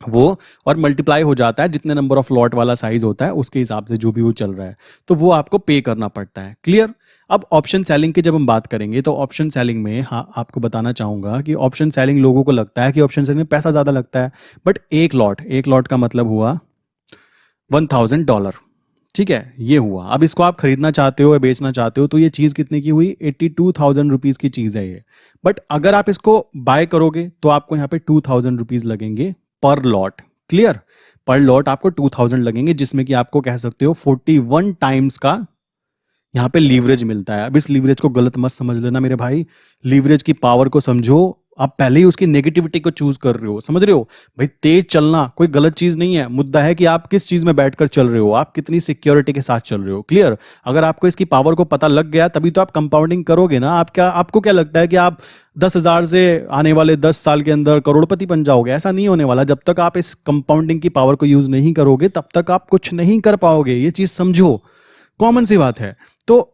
वो, और मल्टीप्लाई हो जाता है जितने नंबर ऑफ लॉट वाला साइज होता है उसके हिसाब से, जो भी वो चल रहा है, तो वो आपको पे करना पड़ता है। क्लियर। अब ऑप्शन सेलिंग की जब हम बात करेंगे, तो ऑप्शन सेलिंग में हाँ आपको बताना चाहूंगा कि ऑप्शन सेलिंग, लोगों को लगता है कि ऑप्शन सेलिंग में पैसा ज्यादा लगता है, बट एक लॉट का मतलब हुआ $1,000, ठीक है, ये हुआ। अब इसको आप खरीदना चाहते हो या बेचना चाहते हो, तो ये चीज कितने की हुई, 82,000 रुपीज की चीज है ये। बट अगर आप इसको बाय करोगे तो आपको यहाँ पे 2,000 रुपीज लगेंगे पर लॉट। क्लियर। पर लॉट आपको 2,000 लगेंगे, जिसमें कि आपको कह सकते हो 41 टाइम्स का यहाँ पे लीवरेज मिलता है। अब इस लीवरेज को गलत मत समझ लेना मेरे भाई, लीवरेज की पावर को समझो। आप पहले ही उसकी नेगेटिविटी को चूज कर रहे हो, समझ रहे हो भाई। तेज चलना कोई गलत चीज नहीं है, मुद्दा है कि आप किस चीज में बैठकर चल रहे हो, आप कितनी सिक्योरिटी के साथ चल रहे हो। क्लियर। अगर आपको इसकी पावर को पता लग गया तभी तो आप कंपाउंडिंग करोगे ना। आपको क्या लगता है कि आप 10,000 से आने वाले 10 साल के अंदर करोड़पति बन जाओगे? ऐसा नहीं होने वाला। जब तक आप इस कंपाउंडिंग की पावर को यूज नहीं करोगे तब तक आप कुछ नहीं कर पाओगे, ये चीज समझो, कॉमन सी बात है। तो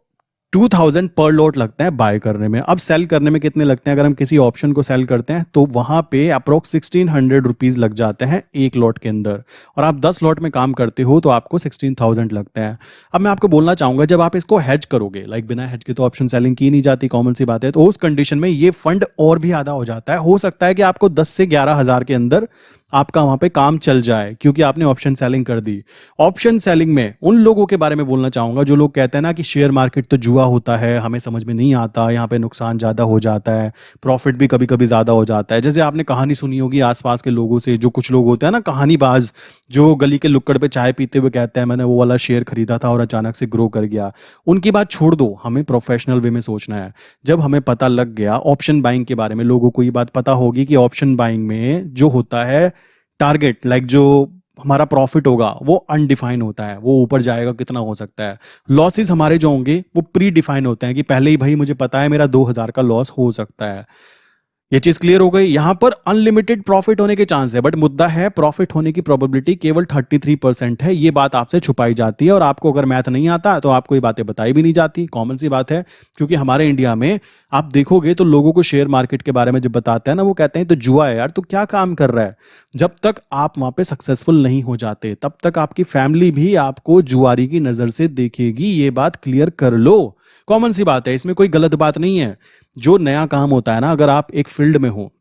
2000 पर लॉट लगते हैं बाय करने में। अब सेल करने में कितने लगते हैं? अगर हम किसी ऑप्शन को सेल करते हैं तो वहां पे अप्रोक्स 1600 रुपीज लग जाते हैं एक लॉट के अंदर, और आप 10 लॉट में काम करते हो तो आपको 16,000 लगते हैं। अब मैं आपको बोलना चाहूंगा, जब आप इसको हेज करोगे, लाइक बिना हेज के तो ऑप्शन सेलिंग की नहीं जाती, कॉमन सी बात है, तो उस कंडीशन में ये फंड और भी आधा हो जाता है। हो सकता है कि आपको 10 से 11 हज़ार के अंदर आपका वहां पे काम चल जाए, क्योंकि आपने ऑप्शन सेलिंग कर दी। ऑप्शन सेलिंग में उन लोगों के बारे में बोलना चाहूंगा जो लोग कहते हैं ना कि शेयर मार्केट तो जुआ होता है, हमें समझ में नहीं आता, यहाँ पे नुकसान ज्यादा हो जाता है, प्रॉफिट भी कभी कभी ज्यादा हो जाता है। जैसे आपने कहानी सुनी होगी आसपास के लोगों से, जो कुछ लोग होते हैं ना कहानीबाज, जो गली के लुक्कड़ पे चाय पीते हुए कहते हैं मैंने वो वाला शेयर खरीदा था और अचानक से ग्रो कर गया। उनकी बात छोड़ दो, हमें प्रोफेशनल वे में सोचना है। जब हमें पता लग गया ऑप्शन बाइंग के बारे में, लोगों को ये बात पता होगी कि ऑप्शन बाइंग में जो होता है टारगेट, लाइक जो हमारा प्रॉफिट होगा वो अनडिफाइन होता है, वो ऊपर जाएगा कितना हो सकता है। लॉसेस हमारे जो होंगे वो प्री डिफाइन होते हैं कि पहले ही भाई मुझे पता है मेरा 2000 का लॉस हो सकता है। ये चीज क्लियर हो गई। यहां पर अनलिमिटेड प्रॉफिट होने के चांस है, बट मुद्दा है प्रॉफिट होने की प्रोबेबिलिटी केवल 33% है। ये बात आपसे छुपाई जाती है, और आपको अगर मैथ नहीं आता तो आपको ये बातें बताई भी नहीं जाती। कॉमन सी बात है, क्योंकि हमारे इंडिया में आप देखोगे तो लोगों को शेयर मार्केट के बारे में जब बताते हैं ना, वो कहते हैं तो जुआ है यार, तो क्या काम कर रहा है। जब तक आप वहां पे सक्सेसफुल नहीं हो जाते तब तक आपकी फैमिली भी आपको जुआरी की नजर से देखेगी। ये बात क्लियर कर लो। कॉमन सी बात है, इसमें कोई गलत बात नहीं है। जो नया काम होता है ना, अगर आप एक फील्ड में हो,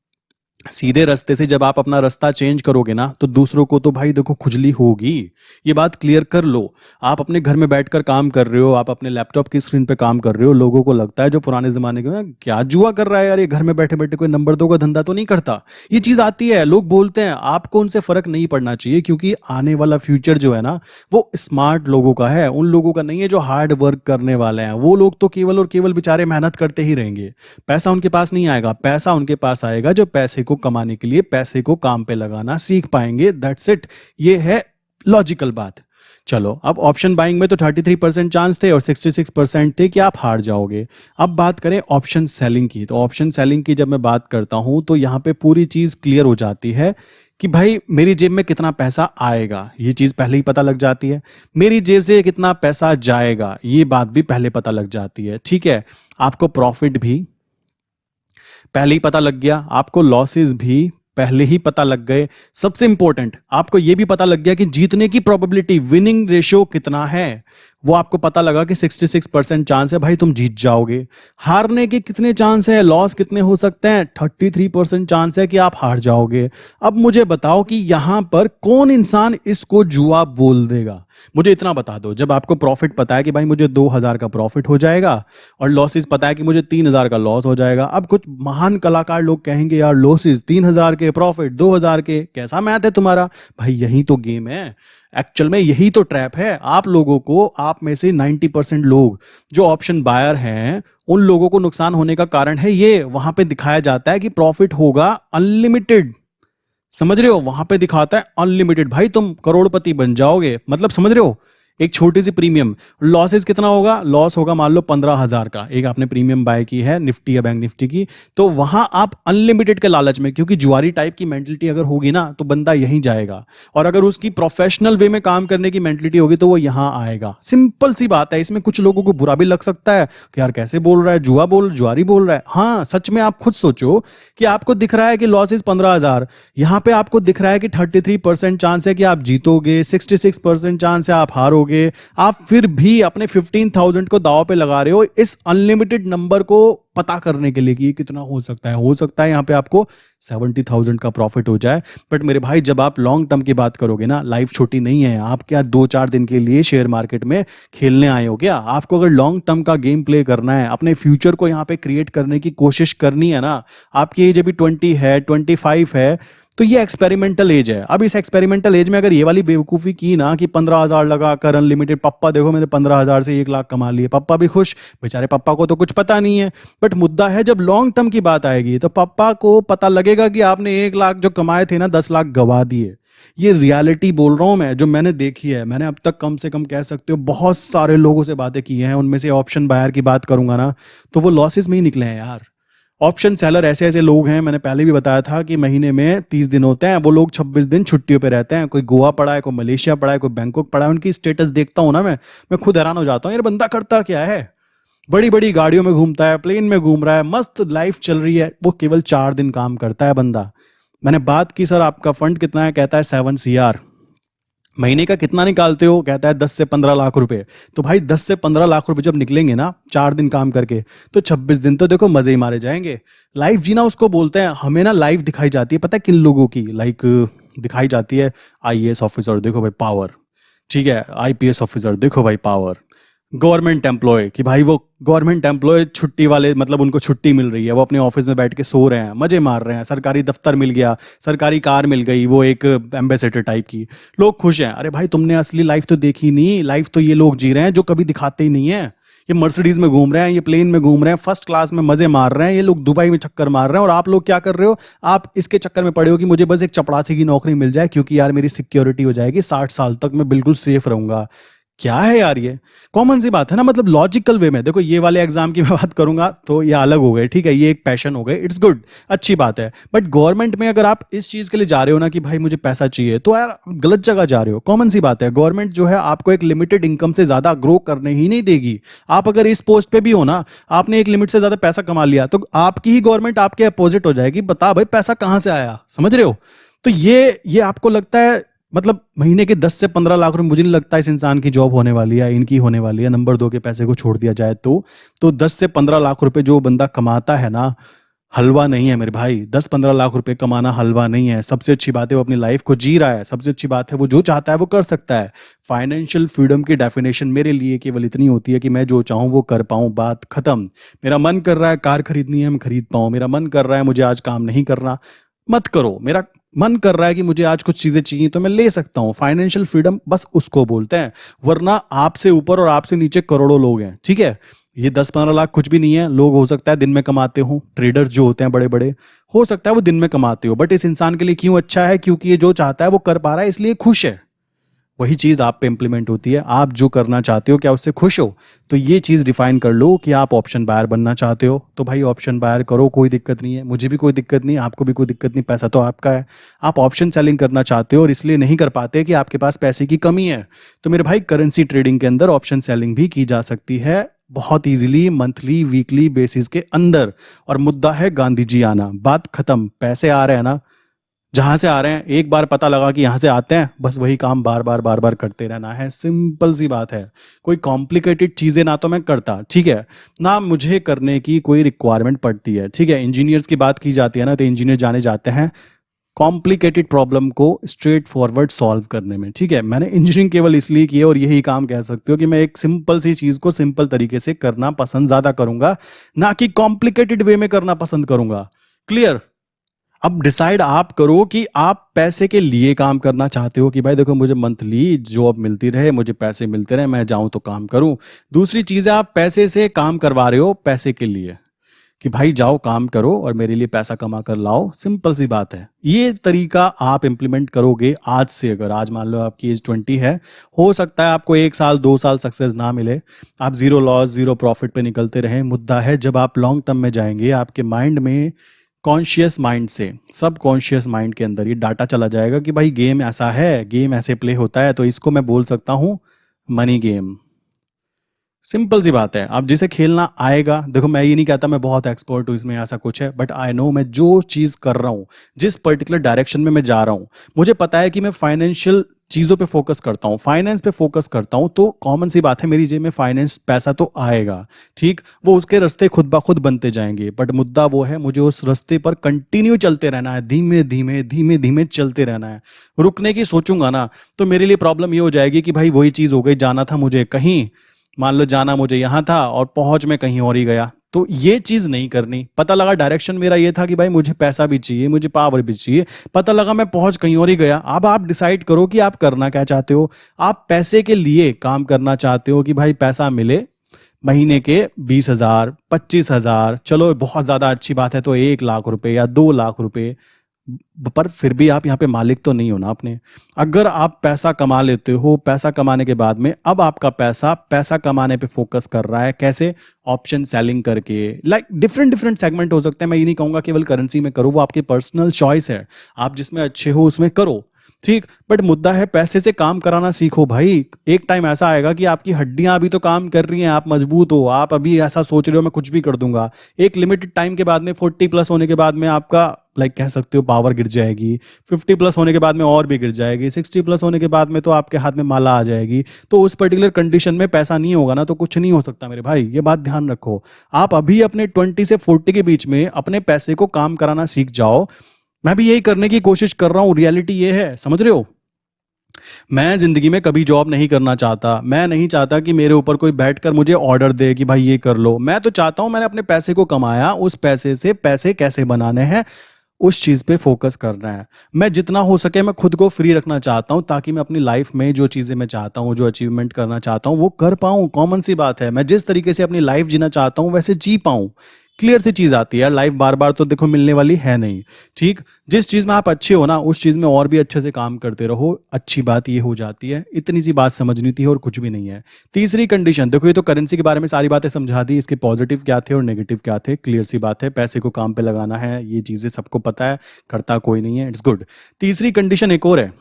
सीधे रास्ते से जब आप अपना रास्ता चेंज करोगे ना, तो दूसरों को तो भाई देखो खुजली होगी। ये बात क्लियर कर लो। आप अपने घर में बैठकर काम कर रहे हो, आप अपने लैपटॉप की स्क्रीन पे काम कर रहे हो, लोगों को लगता है जो पुराने जमाने के हैं, क्या जुआ कर रहा है यार ये, घर में बैठे बैठे कोई नंबर दो का धंधा तो नहीं करता। ये चीज आती है, लोग बोलते हैं। आपको उनसे फर्क नहीं पड़ना चाहिए, क्योंकि आने वाला फ्यूचर जो है ना वो स्मार्ट लोगों का है, उन लोगों का नहीं है जो हार्ड वर्क करने वाले हैं। वो लोग तो केवल और केवल बेचारे मेहनत करते ही रहेंगे। पैसा उनके पास नहीं आएगा, पैसा उनके पास आएगा जो पैसे को कमाने के लिए पैसे को काम पे लगाना सीख पाएंगे। That's it. ये है लॉजिकल बात। चलो, अब ऑप्शन बाइंग में तो 33% चांस थे और 66% थे कि आप हार जाओगे। अब बात करें ऑप्शन सेलिंग की, तो ऑप्शन सेलिंग की जब मैं बात करता हूं तो यहां पे पूरी चीज क्लियर हो जाती है कि भाई मेरी जेब में कितना पैसा आएगा, ये चीज पहले ही पता लग जाती है। मेरी जेब से कितना पैसा जाएगा, ये बात भी पहले पता लग जाती है। ठीक है, आपको प्रॉफिट भी पहले ही पता लग गया, आपको लॉसेस भी पहले ही पता लग गए। सबसे इंपॉर्टेंट, आपको यह भी पता लग गया कि जीतने की प्रोबेबिलिटी, विनिंग रेशियो कितना है, वो आपको पता लगा कि 66% चांस है भाई तुम जीत जाओगे। हारने के कितने चांस है, लॉस कितने हो सकते हैं, 33% चांस है कि आप हार जाओगे। अब मुझे बताओ कि यहां पर कौन इंसान इसको जुआ बोल देगा। मुझे इतना बता दो, जब आपको प्रॉफिट पता है कि भाई मुझे 2000 का प्रॉफिट हो जाएगा और लॉसेस पता है कि मुझे 3000 का लॉस हो जाएगा। अब कुछ महान कलाकार लोग कहेंगे यार लॉसेस 3000 के, प्रॉफिट 2000 के, कैसा मैथ है तुम्हारा। भाई यही तो गेम है, एक्चुअल में यही तो ट्रैप है। आप लोगों को, आप में से 90% लोग जो ऑप्शन बायर हैं, उन लोगों को नुकसान होने का कारण है ये। वहां पे दिखाया जाता है कि प्रॉफिट होगा अनलिमिटेड, समझ रहे हो, वहां पे दिखाता है अनलिमिटेड, भाई तुम करोड़पति बन जाओगे, मतलब समझ रहे हो। एक छोटी सी प्रीमियम, लॉसेस कितना होगा, लॉस होगा मान लो 15,000 का, एक आपने प्रीमियम बाय की है निफ्टी या बैंक निफ्टी की, तो वहां आप अनलिमिटेड के लालच में, क्योंकि जुआरी टाइप की मेंटलिटी अगर होगी ना तो बंदा यहीं जाएगा, और अगर उसकी प्रोफेशनल वे में काम करने की मेंटलिटी होगी तो वो यहां आएगा। सिंपल सी बात है। इसमें कुछ लोगों को बुरा भी लग सकता है कि यार कैसे बोल रहा है, जुआरी बोल रहा है। हाँ सच में, आप खुद सोचो कि आपको दिख रहा है कि लॉसेस 15,000, यहां पे आपको दिख रहा है कि 33% चांस है कि आप जीतोगे, 66% चांस है आप हारोगे। आप फिर भी अपने 15,000 को दांव पे लगा रहे हो इस अनलिमिटेड नंबर को पता करने के लिए कि ये कितना हो सकता है। हो सकता है यहां पे आपको 70,000 का प्रॉफिट हो जाए। बट मेरे भाई, जब आप लॉन्ग टर्म की बात करोगे ना, लाइफ छोटी नहीं है। आप क्या 2-4 दिन के लिए शेयर मार्केट में खेलने आए हो क्या? आपको अगर लॉन्ग टर्म का गेम प्ले करना है, अपने फ्यूचर को यहां पे क्रिएट करने की कोशिश करनी है ना, आपकी एज अभी 20 है, 25 है, तो ये एक्सपेरिमेंटल एज है। अब इस एक्सपेरिमेंटल एज में अगर ये वाली बेवकूफ़ी की ना कि 15,000 लगाकर अनलिमिटेड, पप्पा देखो मैंने 15,000 से 1 लाख कमा लिए, पप्पा भी खुश, बेचारे पप्पा को तो कुछ पता नहीं है। बट मुद्दा है जब लॉन्ग टर्म की बात आएगी तो पप्पा को पता लगेगा कि आपने 1 लाख जो कमाए थे ना, 10 लाख गवा दिए। ये रियलिटी बोल रहा हूं मैं, जो मैंने देखी है। मैंने अब तक कम से कम कह सकते हो बहुत सारे लोगों से बातें की हैं, उनमें से ऑप्शन बायर की बात करूंगा ना तो वो लॉसेस में ही निकले हैं यार। ऑप्शन सेलर ऐसे ऐसे लोग हैं, मैंने पहले भी बताया था कि महीने में 30 दिन होते हैं, वो लोग 26 दिन छुट्टियों पे रहते हैं। कोई गोवा पड़ा है, कोई मलेशिया पड़ा है, कोई बैंकॉक पड़ा है। उनकी स्टेटस देखता हूं ना मैं खुद हैरान हो जाता हूं, यार बंदा करता क्या है। बड़ी बड़ी गाड़ियों में घूमता है, प्लेन में घूम रहा है, मस्त लाइफ चल रही है, वो केवल 4 दिन काम करता है बंदा। मैंने बात की सर आपका फंड कितना है, कहता है 7 CR। महीने का कितना निकालते हो, कहता है 10 से 15 लाख रुपए। तो भाई 10 से 15 लाख रुपए जब निकलेंगे ना 4 दिन काम करके, तो 26 दिन तो देखो मजे ही मारे जाएंगे। लाइफ जीना उसको बोलते हैं। हमें ना लाइफ दिखाई जाती है, पता है किन लोगों की, लाइक दिखाई जाती है। आईएएस ऑफिसर देखो भाई पावर, ठीक है, आईपीएस ऑफिसर देखो भाई पावर, गवर्नमेंट एम्प्लॉय कि भाई वो गवर्नमेंट एम्प्लॉय छुट्टी वाले, मतलब उनको छुट्टी मिल रही है, वो अपने ऑफिस में बैठ के सो रहे हैं, मजे मार रहे हैं, सरकारी दफ्तर मिल गया, सरकारी कार मिल गई, वो एक एम्बेसडर टाइप की, लोग खुश हैं। अरे भाई तुमने असली लाइफ तो देखी नहीं, लाइफ तो ये लोग जी रहे हैं जो कभी दिखाते ही नहीं है। ये मर्सिडीज में घूम रहे हैं, ये प्लेन में घूम रहे हैं, फर्स्ट क्लास में मजे मार रहे हैं, ये लोग दुबई में चक्कर मार रहे हैं, और आप लोग क्या कर रहे हो, आप इसके चक्कर में पड़े हो कि मुझे बस एक चपरासी की नौकरी मिल जाए, क्योंकि यार मेरी सिक्योरिटी हो जाएगी, 60 साल तक मैं बिल्कुल सेफ रहूंगा। क्या है यार ये, कॉमन सी बात है ना, मतलब लॉजिकल वे में देखो। ये वाले एग्जाम की मैं बात करूंगा तो ये अलग हो गए, ठीक है, ये एक पैशन हो गए, इट्स गुड, अच्छी बात है। बट गवर्नमेंट में अगर आप इस चीज के लिए जा रहे हो ना कि भाई मुझे पैसा चाहिए, तो यार गलत जगह जा रहे हो। कॉमन सी बात है, गवर्नमेंट जो है आपको एक लिमिटेड इनकम से ज्यादा ग्रो करने ही नहीं देगी। आप अगर इस पोस्ट पे भी हो ना, आपने एक लिमिट से ज्यादा पैसा कमा लिया, तो आपकी ही गवर्नमेंट आपके अपोजिट हो जाएगी, बता भाई पैसा कहां से आया, समझ रहे हो। तो ये आपको लगता है, मतलब महीने के 10 से 15 लाख रुपए, मुझे नहीं लगता इस इंसान की जॉब होने वाली है, इनकी होने वाली है, नंबर 2 के पैसे को छोड़ दिया जाए तो 10 से 15 लाख रुपए जो बंदा कमाता है ना, हलवा नहीं है मेरे भाई। 10-15 लाख रुपए कमाना हलवा नहीं है। सबसे अच्छी बात है वो अपनी लाइफ को जी रहा है, सबसे अच्छी बात है वो जो चाहता है वो कर सकता है। फाइनेंशियल फ्रीडम की डेफिनेशन मेरे लिए केवल इतनी होती है कि मैं जो चाहूं वो कर पाऊं, बात खत्म। मेरा मन कर रहा है कार खरीदनी है, मैं खरीद पाऊं। मेरा मन कर रहा है मुझे आज काम नहीं करना, मत करो। मेरा मन कर रहा है कि मुझे आज कुछ चीजें चाहिए तो मैं ले सकता हूं। फाइनेंशियल फ्रीडम बस उसको बोलते हैं। वरना आपसे ऊपर और आपसे नीचे करोड़ों लोग हैं, ठीक है। ये 10-15 लाख कुछ भी नहीं है। लोग हो सकता है दिन में कमाते हो, ट्रेडर्स जो होते हैं बड़े बड़े, हो सकता है वो दिन में कमाते हो, बट इस इंसान के लिए क्यों अच्छा है, क्योंकि ये जो चाहता है वो कर पा रहा है, इसलिए खुश है। वही चीज आप पे इंप्लीमेंट होती है। आप जो करना चाहते हो क्या उससे खुश हो, तो ये चीज डिफाइन कर लो कि आप ऑप्शन बायर बनना चाहते हो, तो भाई ऑप्शन बायर करो, कोई दिक्कत नहीं है, मुझे भी कोई दिक्कत नहीं, आपको भी कोई दिक्कत नहीं, पैसा तो आपका है। आप ऑप्शन सेलिंग करना चाहते हो और इसलिए नहीं कर पाते कि आपके पास पैसे की कमी है, तो मेरे भाई करेंसी ट्रेडिंग के अंदर ऑप्शन सेलिंग भी की जा सकती है, बहुत इजीली, मंथली वीकली बेसिस के अंदर। और मुद्दा है गांधी जी आना, बात खत्म। पैसे आ रहे हैं ना, जहां से आ रहे हैं, एक बार पता लगा कि यहां से आते हैं, बस वही काम बार बार बार बार करते रहना है। सिंपल सी बात है। कोई कॉम्प्लिकेटेड चीजें ना तो मैं करता, ठीक है, ना मुझे करने की कोई रिक्वायरमेंट पड़ती है, ठीक है। इंजीनियर्स की बात की जाती है ना, तो इंजीनियर जाने जाते हैं कॉम्प्लिकेटेड प्रॉब्लम को स्ट्रेट फॉरवर्ड सॉल्व करने में, ठीक है। मैंने इंजीनियरिंग केवल इसलिए की है, और यही काम कह सकते हो कि मैं एक सिंपल सी चीज को सिंपल तरीके से करना पसंद ज्यादा करूंगा, ना कि कॉम्प्लिकेटेड वे में करना पसंद करूंगा। क्लियर। अब डिसाइड आप करो कि आप पैसे के लिए काम करना चाहते हो, कि भाई देखो मुझे मंथली जॉब मिलती रहे, मुझे पैसे मिलते रहे, मैं जाऊं तो काम करूं। दूसरी चीज है आप पैसे से काम करवा रहे हो पैसे के लिए, कि भाई जाओ काम करो और मेरे लिए पैसा कमा कर लाओ। सिंपल सी बात है। ये तरीका आप इंप्लीमेंट करोगे आज से, अगर आज मान लो आपकी एज 20 है, हो सकता है आपको 1 साल 2 साल सक्सेस ना मिले, आप जीरो लॉस जीरो प्रॉफिट पे निकलते रहें। मुद्दा है जब आप लॉन्ग टर्म में जाएंगे, आपके माइंड में, कॉन्शियस माइंड से सब कॉन्शियस माइंड के अंदर ये डाटा चला जाएगा कि भाई गेम ऐसा है, गेम ऐसे प्ले होता है, तो इसको मैं बोल सकता हूँ मनी गेम। सिंपल सी बात है। अब जिसे खेलना आएगा, देखो मैं ये नहीं कहता मैं बहुत एक्सपर्ट हूँ इसमें, ऐसा कुछ है, बट आई नो मैं जो चीज़ कर रहा हूँ, जिस पर्टिकुलर डायरेक्शन में मैं जा रहा हूँ, मुझे पता है कि मैं फाइनेंशियल चीज़ों पे फोकस करता हूँ, फाइनेंस पे फोकस करता हूँ, तो कॉमन सी बात है मेरी जेब में फाइनेंस पैसा तो आएगा, ठीक। वो उसके रास्ते खुद ब खुद बनते जाएंगे, बट मुद्दा वो है मुझे उस रास्ते पर कंटिन्यू चलते रहना है, धीमे धीमे धीमे धीमे चलते रहना है। रुकने की सोचूंगा ना तो मेरे लिए प्रॉब्लम ये हो जाएगी कि भाई वही चीज़ हो गई, जाना था मुझे कहीं, मान लो जाना मुझे यहाँ था और पहुंच में कहीं और ही गया, तो ये चीज नहीं करनी। पता लगा डायरेक्शन मेरा ये था कि भाई मुझे पैसा भी चाहिए, मुझे पावर भी चाहिए, पता लगा मैं पहुंच कहीं और ही गया। अब आप डिसाइड करो कि आप करना क्या चाहते हो। आप पैसे के लिए काम करना चाहते हो कि भाई पैसा मिले, महीने के 20,000 25,000, चलो बहुत ज्यादा अच्छी बात है तो 1 लाख रुपए या 2 लाख रुपए, पर फिर भी आप यहाँ पे मालिक तो नहीं हो ना अपने। अगर आप पैसा कमा लेते हो, पैसा कमाने के बाद में अब आपका पैसा पैसा कमाने पे फोकस कर रहा है, कैसे, ऑप्शन सेलिंग करके। लाइक डिफरेंट डिफरेंट सेगमेंट हो सकते हैं, मैं ये नहीं कहूंगा केवल करेंसी में करो, वो आपकी पर्सनल चॉइस है, आप जिसमें अच्छे हो उसमें करो। ठीक, बट मुद्दा है पैसे से काम कराना सीखो भाई। एक टाइम ऐसा आएगा कि आपकी हड्डियां अभी तो काम कर रही हैं, आप मजबूत हो, आप अभी ऐसा सोच रहे हो मैं कुछ भी कर दूंगा, एक लिमिटेड टाइम के बाद में 40 प्लस होने के बाद में आपका कह सकते हो पावर गिर जाएगी, 50 प्लस होने के बाद में और भी गिर जाएगी, 60 प्लस होने के बाद में तो आपके हाथ में माला आ जाएगी। तो उस पर्टिकुलर कंडीशन में पैसा नहीं होगा ना तो कुछ नहीं हो सकता मेरे भाई, ये बात ध्यान रखो। आप अभी अपने 20 से 40 के बीच में अपने पैसे को काम कराना सीख जाओ। मैं भी यही करने की कोशिश कर रहा हूं, रियलिटी ये है, समझ रहे हो। मैं जिंदगी में कभी जॉब नहीं करना चाहता, मैं नहीं चाहता कि मेरे ऊपर कोई बैठकर मुझे ऑर्डर दे कि भाई ये कर लो। मैं तो चाहता हूं मैंने अपने पैसे को कमाया, उस पैसे से पैसे कैसे बनाने हैं उस चीज पे फोकस करना है। मैं जितना हो सके मैं खुद को फ्री रखना चाहता हूं ताकि मैं अपनी लाइफ में जो चीजें मैं चाहता हूं, जो अचीवमेंट करना चाहता हूं वो कर पाऊं। कॉमन सी बात है, मैं जिस तरीके से अपनी लाइफ जीना चाहता हूं वैसे जी पाऊं। क्लियर सी चीज आती है, लाइफ बार बार तो देखो मिलने वाली है नहीं। ठीक, जिस चीज में आप अच्छे हो ना उस चीज में और भी अच्छे से काम करते रहो। अच्छी बात ये हो जाती है, इतनी सी बात समझनी थी और कुछ भी नहीं है। तीसरी कंडीशन देखो, ये तो करेंसी के बारे में सारी बातें समझा दी, इसके पॉजिटिव क्या थे और नेगेटिव क्या थे। क्लियर सी बात है, पैसे को काम पे लगाना है, ये चीजें सबको पता है, करता कोई नहीं है, इट्स गुड। तीसरी कंडीशन एक और है,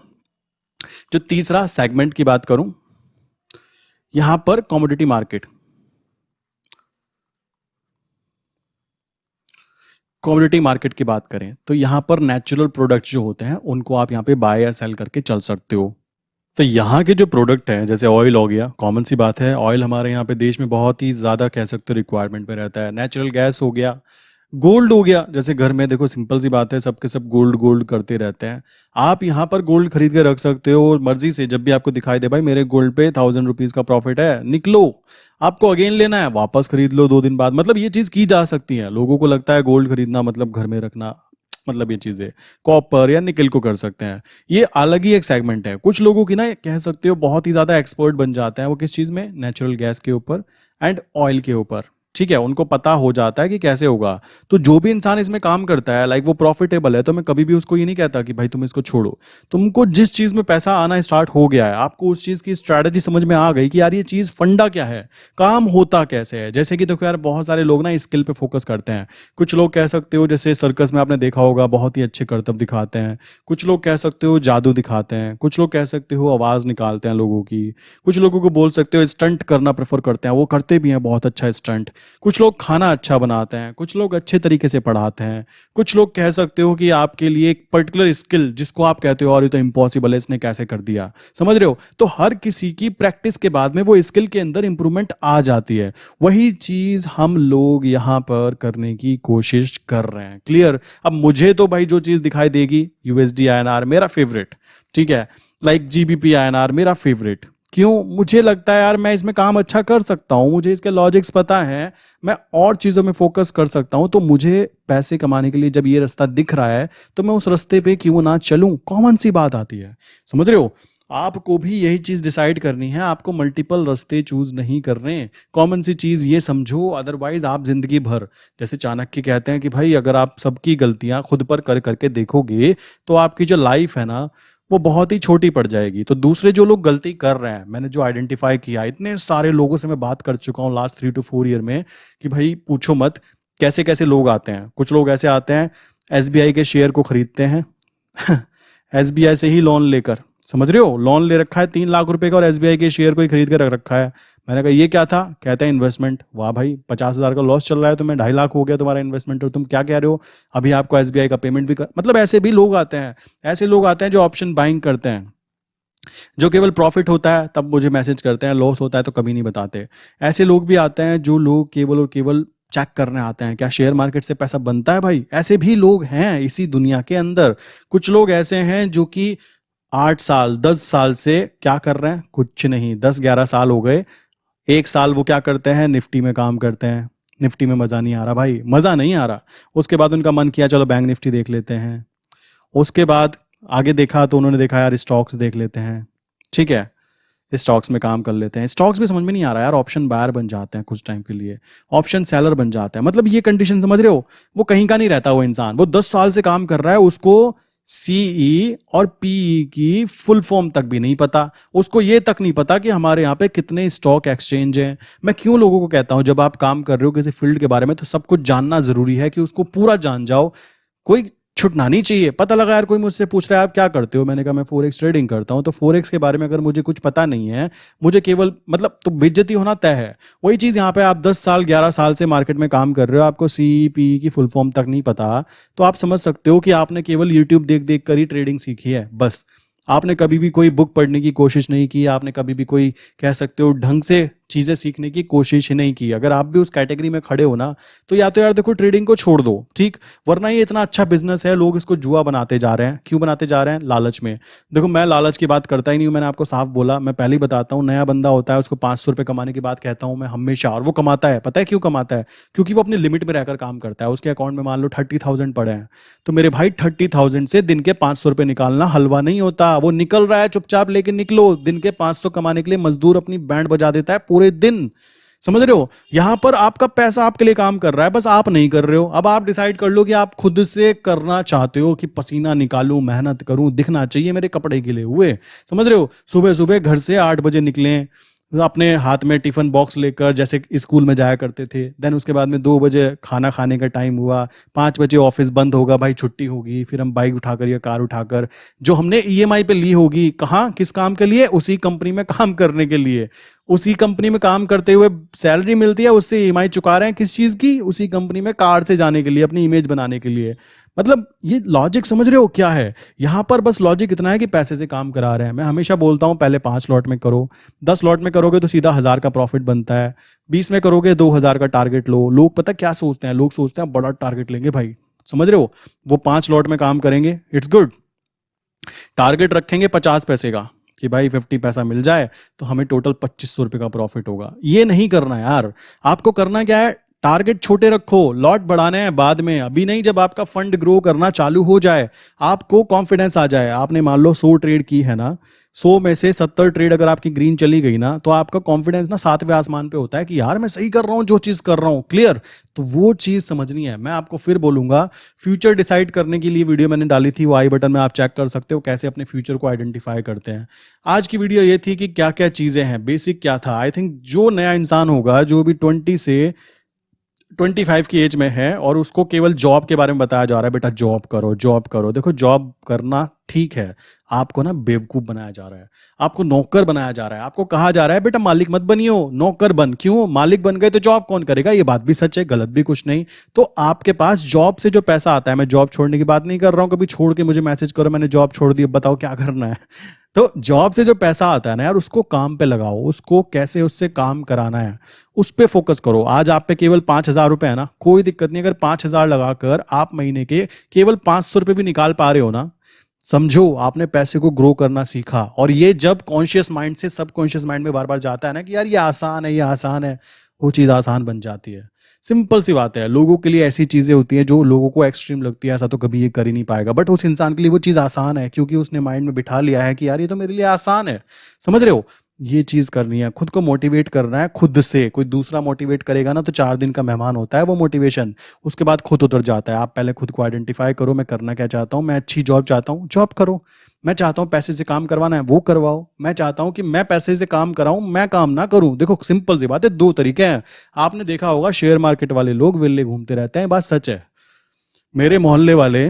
जो तीसरा सेगमेंट की बात करूं, यहां पर कमोडिटी मार्केट, कमोडिटी मार्केट की बात करें तो यहाँ पर नेचुरल प्रोडक्ट्स जो होते हैं उनको आप यहाँ पे बाय या सेल करके चल सकते हो। तो यहाँ के जो प्रोडक्ट हैं जैसे ऑयल हो गया, कॉमन सी बात है, ऑयल हमारे यहाँ पे देश में बहुत ही ज़्यादा कह सकते हो रिक्वायरमेंट में रहता है। नेचुरल गैस हो गया, गोल्ड हो गया, जैसे घर में देखो सिंपल सी बात है सबके सब गोल्ड गोल्ड करते रहते हैं। आप यहाँ पर गोल्ड खरीद के रख सकते हो और मर्जी से जब भी आपको दिखाई दे भाई मेरे गोल्ड पे 1000 रुपीज का प्रॉफिट है, निकलो, आपको अगेन लेना है वापस खरीद लो 2 दिन बाद। मतलब ये चीज की जा सकती है। लोगों को लगता है गोल्ड खरीदना मतलब घर में रखना, मतलब ये चीजें कॉपर या निकल को कर सकते हैं, ये अलग ही एक सेगमेंट है। कुछ लोगों की ना कह सकते हो बहुत ही ज्यादा एक्सपर्ट बन जाते हैं वो किस चीज में, नेचुरल गैस के ऊपर एंड ऑयल के ऊपर। ठीक है, उनको पता हो जाता है कि कैसे होगा। तो जो भी इंसान इसमें काम करता है वो प्रॉफिटेबल है, तो मैं कभी भी उसको ये नहीं कहता कि भाई तुम इसको छोड़ो। तुमको जिस चीज में पैसा आना स्टार्ट हो गया है, आपको उस चीज की स्ट्रैटेजी समझ में आ गई कि यार ये चीज फंडा क्या है, काम होता कैसे है। जैसे कि देखो यार बहुत सारे लोग ना स्किल पे फोकस करते हैं। कुछ लोग कह सकते हो जैसे सर्कस में आपने देखा होगा बहुत ही अच्छे करतब दिखाते हैं, कुछ लोग कह सकते हो जादू दिखाते हैं, कुछ लोग कह सकते हो आवाज निकालते हैं लोगों की, कुछ लोगों को बोल सकते हो स्टंट करना प्रेफर करते हैं, वो करते भी हैं बहुत अच्छा स्टंट। कुछ लोग खाना अच्छा बनाते हैं, कुछ लोग अच्छे तरीके से पढ़ाते हैं, कुछ लोग कह सकते हो कि आपके लिए एक पर्टिकुलर स्किल जिसको आप कहते हो और ये तो इम्पॉसिबल है इसने कैसे कर दिया, समझ रहे हो। तो हर किसी की प्रैक्टिस के बाद में वो स्किल के अंदर इंप्रूवमेंट आ जाती है। वही चीज हम लोग यहाँ पर करने की कोशिश कर रहे हैं। क्लियर। अब मुझे तो भाई जो चीज दिखाई देगी, यूएसडी आईएनआर मेरा फेवरेट, ठीक है, जीबीपी आईएनआर मेरा फेवरेट। क्यों, मुझे लगता है यार मैं इसमें काम अच्छा कर सकता हूं, मुझे इसके लॉजिक्स पता है, मैं और चीजों में फोकस कर सकता हूं। तो मुझे पैसे कमाने के लिए जब ये रास्ता दिख रहा है तो मैं उस रास्ते पे क्यों ना चलूं। कॉमन सी बात आती है, समझ रहे हो। आपको भी यही चीज डिसाइड करनी है, आपको मल्टीपल रास्ते चूज नहीं करने। कॉमन सी चीज ये समझो, अदरवाइज आप जिंदगी भर, जैसे चाणक्य कहते हैं कि भाई अगर आप सबकी गलतियां खुद पर कर करके देखोगे तो आपकी जो लाइफ है ना वो बहुत ही छोटी पड़ जाएगी। तो दूसरे जो लोग गलती कर रहे हैं, मैंने जो आइडेंटिफाई किया, इतने सारे लोगों से मैं बात कर चुका हूँ लास्ट 3 to 4 ईयर में कि भाई पूछो मत कैसे कैसे लोग आते हैं। कुछ लोग ऐसे आते हैं एसबीआई के शेयर को खरीदते हैं एसबीआई से ही लोन लेकर, समझ रहे हो, लोन ले रखा है 3 लाख रुपए का और एसबीआई के शेयर को ही खरीद कर रख रखा है। मैंने कहा ये क्या था, कहते हैं इन्वेस्टमेंट। वाह भाई, 50,000 का लॉस चल रहा है तुम्हें, 2.5 लाख हो गया तुम्हारा इन्वेस्टमेंट और तुम क्या कह रहे हो अभी आपको एसबीआई का पेमेंट भी कर। मतलब ऐसे भी लोग आते हैं, ऐसे लोग आते हैं जो ऑप्शन बाइंग करते हैं, जो केवल प्रॉफिट होता है तब मुझे मैसेज करते हैं, लॉस होता है तो कभी नहीं बताते। ऐसे लोग भी आते हैं जो लोग केवल और केवल चेक करने आते हैं क्या शेयर मार्केट से पैसा बनता है। भाई ऐसे भी लोग हैं इसी दुनिया के अंदर। कुछ लोग ऐसे हैं जो कि 8 साल 10 साल से क्या कर रहे हैं, कुछ नहीं, 10-11 साल हो गए, 1 साल वो क्या करते हैं, निफ्टी में काम करते हैं। निफ्टी में मजा नहीं आ रहा भाई, मजा नहीं आ रहा। उसके बाद उनका मन किया चलो बैंक निफ्टी देख लेते हैं। उसके बाद आगे देखा तो उन्होंने देखा यार स्टॉक्स देख लेते हैं, ठीक है, स्टॉक्स में काम कर लेते हैं। स्टॉक्स भी समझ में नहीं आ रहा यार, ऑप्शन बायर बन जाते हैं कुछ टाइम के लिए, ऑप्शन सेलर बन जाते हैं। मतलब ये कंडीशन समझ रहे हो, वो कहीं का नहीं रहता। वो इंसान वो 10 साल से काम कर रहा है, उसको सीई और पीई की फुल फॉर्म तक भी नहीं पता, उसको ये तक नहीं पता कि हमारे यहाँ पे कितने स्टॉक एक्सचेंज हैं। मैं क्यों लोगों को कहता हूं जब आप काम कर रहे हो किसी फील्ड के बारे में तो सब कुछ जानना जरूरी है कि उसको पूरा जान जाओ। कोई छुटना नहीं चाहिए। पता लगा यार कोई मुझसे पूछ रहा है आप क्या करते हो, मैंने कहा मैं फॉरेक्स ट्रेडिंग करता हूँ, तो फॉरेक्स के बारे में अगर मुझे कुछ पता नहीं है, मुझे केवल मतलब तो बेइज्जती होना तय है। वही चीज़ यहाँ पे आप 10 साल 11 साल से मार्केट में काम कर रहे हो, आपको सी पी की फुल फॉर्म तक नहीं पता, तो आप समझ सकते हो कि आपने केवल यूट्यूब देख देख कर ही ट्रेडिंग सीखी है बस। आपने कभी भी कोई बुक पढ़ने की कोशिश नहीं की, आपने कभी भी कोई कह सकते हो ढंग से चीज़ें सीखने की कोशिश ही नहीं की। अगर आप भी उस कैटेगरी में खड़े हो ना, तो या तो यार देखो ट्रेडिंग को छोड़ दो, ठीक, वरना ये इतना अच्छा बिजनेस है, लोग इसको जुआ बनाते जा रहे हैं। क्यों बनाते जा रहे हैं? लालच में। देखो मैं लालच की बात करता ही नहीं हूँ, मैंने आपको साफ बोला। मैं पहले ही बताता हूँ, नया बंदा होता है उसको 500 रुपये कमाने की बात कहता हूँ मैं हमेशा, और वो कमाता है। पता है क्यों कमाता है? क्योंकि वो अपनी लिमिट में रहकर काम करता है। उसके अकाउंट में मान लो 30,000 पड़े हैं, तो मेरे भाई 30,000 से दिन के 500 रुपये निकालना हलवा नहीं होता। वो निकल रहा है चुपचाप लेके निकलो। दिन के 500 कमाने के लिए मजदूर अपनी बैंड बजा देता है पूरे दिन। समझ रहे हो? यहां पर आपका पैसा आपके लिए काम कर रहा है, बस आप नहीं कर रहे हो। अब आप डिसाइड कर लो कि आप खुद से करना चाहते हो कि पसीना निकालूं, मेहनत करूं, दिखना चाहिए मेरे कपड़े गिले हुए। समझ रहे हो? सुबह सुबह घर से 8 बजे निकलें, अपने हाथ में टिफिन बॉक्स लेकर, जैसे स्कूल में जाया करते थे। देन उसके बाद में 2 बजे खाना खाने का टाइम हुआ, 5 बजे ऑफिस बंद होगा, भाई छुट्टी होगी, फिर हम बाइक उठाकर या कार उठाकर जो हमने ईएमआई पे ली होगी, कहाँ किस काम के लिए? उसी कंपनी में काम करने के लिए। उसी कंपनी में काम करते हुए सैलरी मिलती है, उससे ईएमआई चुका रहे हैं किस चीज की? उसी कंपनी में कार से जाने के लिए, अपनी इमेज बनाने के लिए। मतलब ये लॉजिक समझ रहे हो क्या है? यहां पर बस लॉजिक इतना है कि पैसे से काम करा रहे हैं। मैं हमेशा बोलता हूं पहले 5 लॉट में करो, 10 लॉट में करोगे तो सीधा 1,000 का प्रॉफिट बनता है, 20 में करोगे 2,000 का टारगेट लो। लोग पता क्या सोचते हैं? लोग सोचते हैं बड़ा टारगेट लेंगे भाई, समझ रहे हो? वो 5 लॉट में काम करेंगे, इट्स गुड। टारगेट रखेंगे 50 पैसे का कि भाई 50 पैसा मिल जाए तो हमें टोटल 2,500 रुपये का प्रॉफिट होगा। ये नहीं करना यार। आपको करना क्या है? टारगेट छोटे रखो, लॉट बढ़ाने हैं बाद में, अभी नहीं। जब आपका फंड ग्रो करना चालू हो जाए, आपको कॉन्फिडेंस आ जाए, आपने मान लो 100 ट्रेड की है ना, 100 में से 70 ट्रेड अगर आपकी ग्रीन चली गई ना, तो आपका कॉन्फिडेंस ना 7वें आसमान पे होता है कि यार मैं सही कर रहा हूं जो चीज कर रहा हूं। क्लियर? तो वो चीज समझनी है। मैं आपको फिर बोलूंगा, फ्यूचर डिसाइड करने के लिए वीडियो मैंने डाली थी, वो आई बटन में आप चेक कर सकते हो, कैसे अपने फ्यूचर को आइडेंटिफाई करते हैं। आज की वीडियो ये थी कि क्या क्या चीजें हैं, बेसिक क्या था। आई थिंक जो नया इंसान होगा, जो भी 20 से 25 की एज में है और उसको केवल जॉब के बारे में बताया जा रहा है, बेटा जॉब करो जॉब करो। देखो जॉब करना ठीक है, आपको ना बेवकूफ बनाया जा रहा है, आपको नौकर बनाया जा रहा है। आपको कहा जा रहा है बेटा मालिक मत बनियो, नौकर बन। क्यों? मालिक बन गए तो जॉब कौन करेगा? ये बात भी सच है, गलत भी कुछ नहीं। तो आपके पास जॉब से जो पैसा आता है, मैं जॉब छोड़ने की बात नहीं कर रहा हूं, कभी छोड़ के मुझे मैसेज करो मैंने जॉब छोड़ दी, अब बताओ क्या करना है। तो जॉब से जो पैसा आता है ना यार, उसको काम पे लगाओ, उसको कैसे उससे काम कराना है उस पे फोकस करो। आज आप पे केवल 5,000 रुपए है ना, कोई दिक्कत नहीं। अगर 5,000 लगाकर आप महीने के केवल 500 रुपए भी निकाल पा रहे हो ना, समझो आपने पैसे को ग्रो करना सीखा। और ये जब कॉन्शियस माइंड से सबकॉन्शियस माइंड में बार बार जाता है ना कि यार ये आसान है, ये आसान है, वो चीज़ आसान बन जाती है। सिंपल सी बात है। लोगों के लिए ऐसी चीजें होती हैं जो लोगों को एक्सट्रीम लगती है, ऐसा तो कभी ये कर ही नहीं पाएगा, बट उस इंसान के लिए वो चीज़ आसान है क्योंकि उसने माइंड में बिठा लिया है कि यार ये तो मेरे लिए आसान है। समझ रहे हो? ये चीज करनी है, खुद को मोटिवेट करना है खुद से। कोई दूसरा मोटिवेट करेगा ना तो 4 दिन का मेहमान होता है वो मोटिवेशन, उसके बाद खुद उतर जाता है। आप पहले खुद को आइडेंटिफाई करो, मैं करना क्या चाहता हूँ। मैं अच्छी जॉब चाहता हूँ, जॉब करो। मैं चाहता हूँ पैसे से काम करवाना है, वो करवाओ। मैं चाहता हूँ कि मैं पैसे से काम कराऊं, मैं काम ना करूं। देखो सिंपल सी बात है, 2 तरीके हैं। आपने देखा होगा शेयर मार्केट वाले लोग वेले घूमते रहते हैं, बात सच है। मेरे मोहल्ले वाले,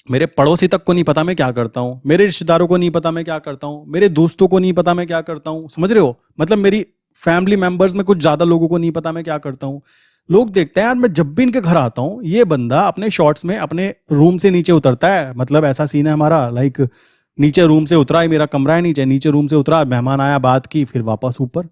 मेरे पड़ोसी तक को नहीं पता मैं क्या करता हूँ, मेरे रिश्तेदारों को नहीं पता मैं क्या करता हूँ, मेरे दोस्तों को नहीं पता मैं क्या करता हूँ। समझ रहे हो? मतलब मेरी फैमिली मेंबर्स में कुछ ज्यादा लोगों को नहीं पता मैं क्या करता हूँ। लोग देखते हैं यार, मैं जब भी इनके घर आता हूँ ये बंदा अपने शॉर्ट्स में अपने रूम से नीचे उतरता है। मतलब ऐसा सीन है हमारा, लाइक नीचे रूम से उतरा है, मेरा कमरा है नीचे, नीचे रूम से उतरा, मेहमान आया, बात की, फिर वापस ऊपर।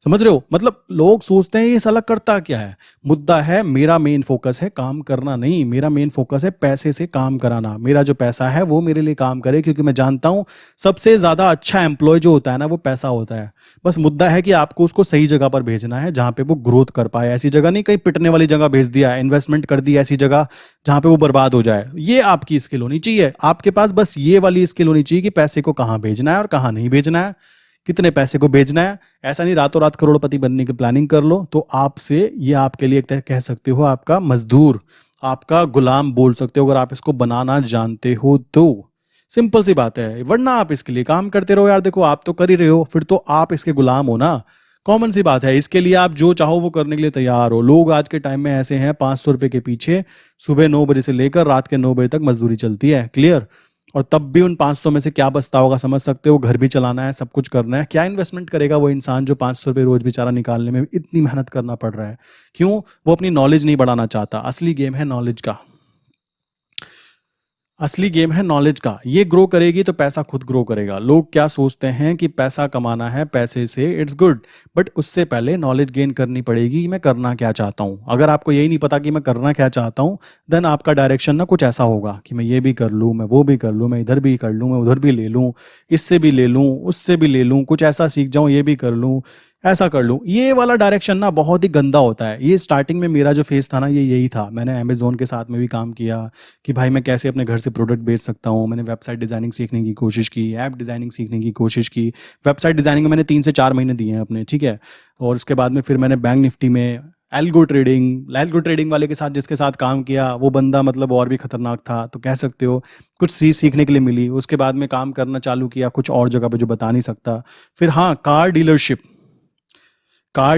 समझ रहे हो? मतलब लोग सोचते हैं ये साला करता क्या है। मुद्दा है मेरा मेन फोकस है काम करना नहीं, मेरा मेन फोकस है पैसे से काम कराना। मेरा जो पैसा है वो मेरे लिए काम करे, क्योंकि मैं जानता हूं सबसे ज्यादा अच्छा एम्प्लॉय जो होता है ना वो पैसा होता है। बस मुद्दा है कि आपको उसको सही जगह पर भेजना है जहां पे वो ग्रोथ कर पाए। ऐसी जगह नहीं कहीं पिटने वाली जगह भेज दिया, इन्वेस्टमेंट कर दी ऐसी जगह जहां पे वो बर्बाद हो जाए। ये आपकी स्किल होनी चाहिए। आपके पास बस ये वाली स्किल होनी चाहिए कि पैसे को कहाँ भेजना है और कहाँ नहीं भेजना है, कितने पैसे को भेजना है। ऐसा नहीं रातों रात करोड़पति बनने की प्लानिंग कर लो तो आपसे ये आपके लिए कह सकते हो आपका मजदूर, आपका गुलाम बोल सकते हो, अगर आप इसको बनाना जानते हो तो। सिंपल सी बात है, वरना आप इसके लिए काम करते रहो। यार देखो आप तो कर ही रहे हो, फिर तो आप इसके गुलाम हो ना। कॉमन सी बात है, इसके लिए आप जो चाहो वो करने के लिए तैयार हो। लोग आज के टाइम में ऐसे हैं, 500 रुपए के पीछे सुबह 9 बजे से लेकर रात के 9 बजे तक मजदूरी चलती है, क्लियर। और तब भी उन 500 में से क्या बचता होगा समझ सकते हो, घर भी चलाना है, सब कुछ करना है। क्या इन्वेस्टमेंट करेगा वो इंसान जो 500 रुपये रोज बेचारा निकालने में इतनी मेहनत करना पड़ रहा है? क्यों? वो अपनी नॉलेज नहीं बढ़ाना चाहता। असली गेम है नॉलेज का, असली गेम है नॉलेज का। ये ग्रो करेगी तो पैसा खुद ग्रो करेगा। लोग क्या सोचते हैं कि पैसा कमाना है, पैसे से इट्स गुड, बट उससे पहले नॉलेज गेन करनी पड़ेगी कि मैं करना क्या चाहता हूँ। अगर आपको यही नहीं पता कि मैं करना क्या चाहता हूँ, देन आपका डायरेक्शन ना कुछ ऐसा होगा कि मैं ये भी कर लूँ, मैं वो भी कर लूँ, मैं इधर भी कर लूँ, मैं उधर भी ले लूँ, इससे भी ले लूँ, उससे भी ले लूँ, कुछ ऐसा सीख जाऊँ, ये भी कर लूँ, ऐसा कर लूँ। ये वाला डायरेक्शन ना बहुत ही गंदा होता है। ये स्टार्टिंग में मेरा जो फेस था ना, ये यही था। मैंने अमेजोन के साथ में भी काम किया कि भाई मैं कैसे अपने घर से प्रोडक्ट बेच सकता हूँ। मैंने वेबसाइट डिज़ाइनिंग सीखने की कोशिश की, ऐप डिज़ाइनिंग सीखने की कोशिश की। वेबसाइट डिज़ाइनिंग में मैंने 3 से 4 महीने दिए हैं अपने, ठीक है। और उसके बाद में फिर मैंने बैंक निफ्टी में एल्गो ट्रेडिंग वाले के साथ जिसके साथ काम किया, वो बंदा मतलब और भी खतरनाक था, तो कह सकते हो कुछ सीखने के लिए मिली। उसके बाद में काम करना चालू किया कुछ और जगह पे जो बता नहीं सकता। फिर हाँ, कार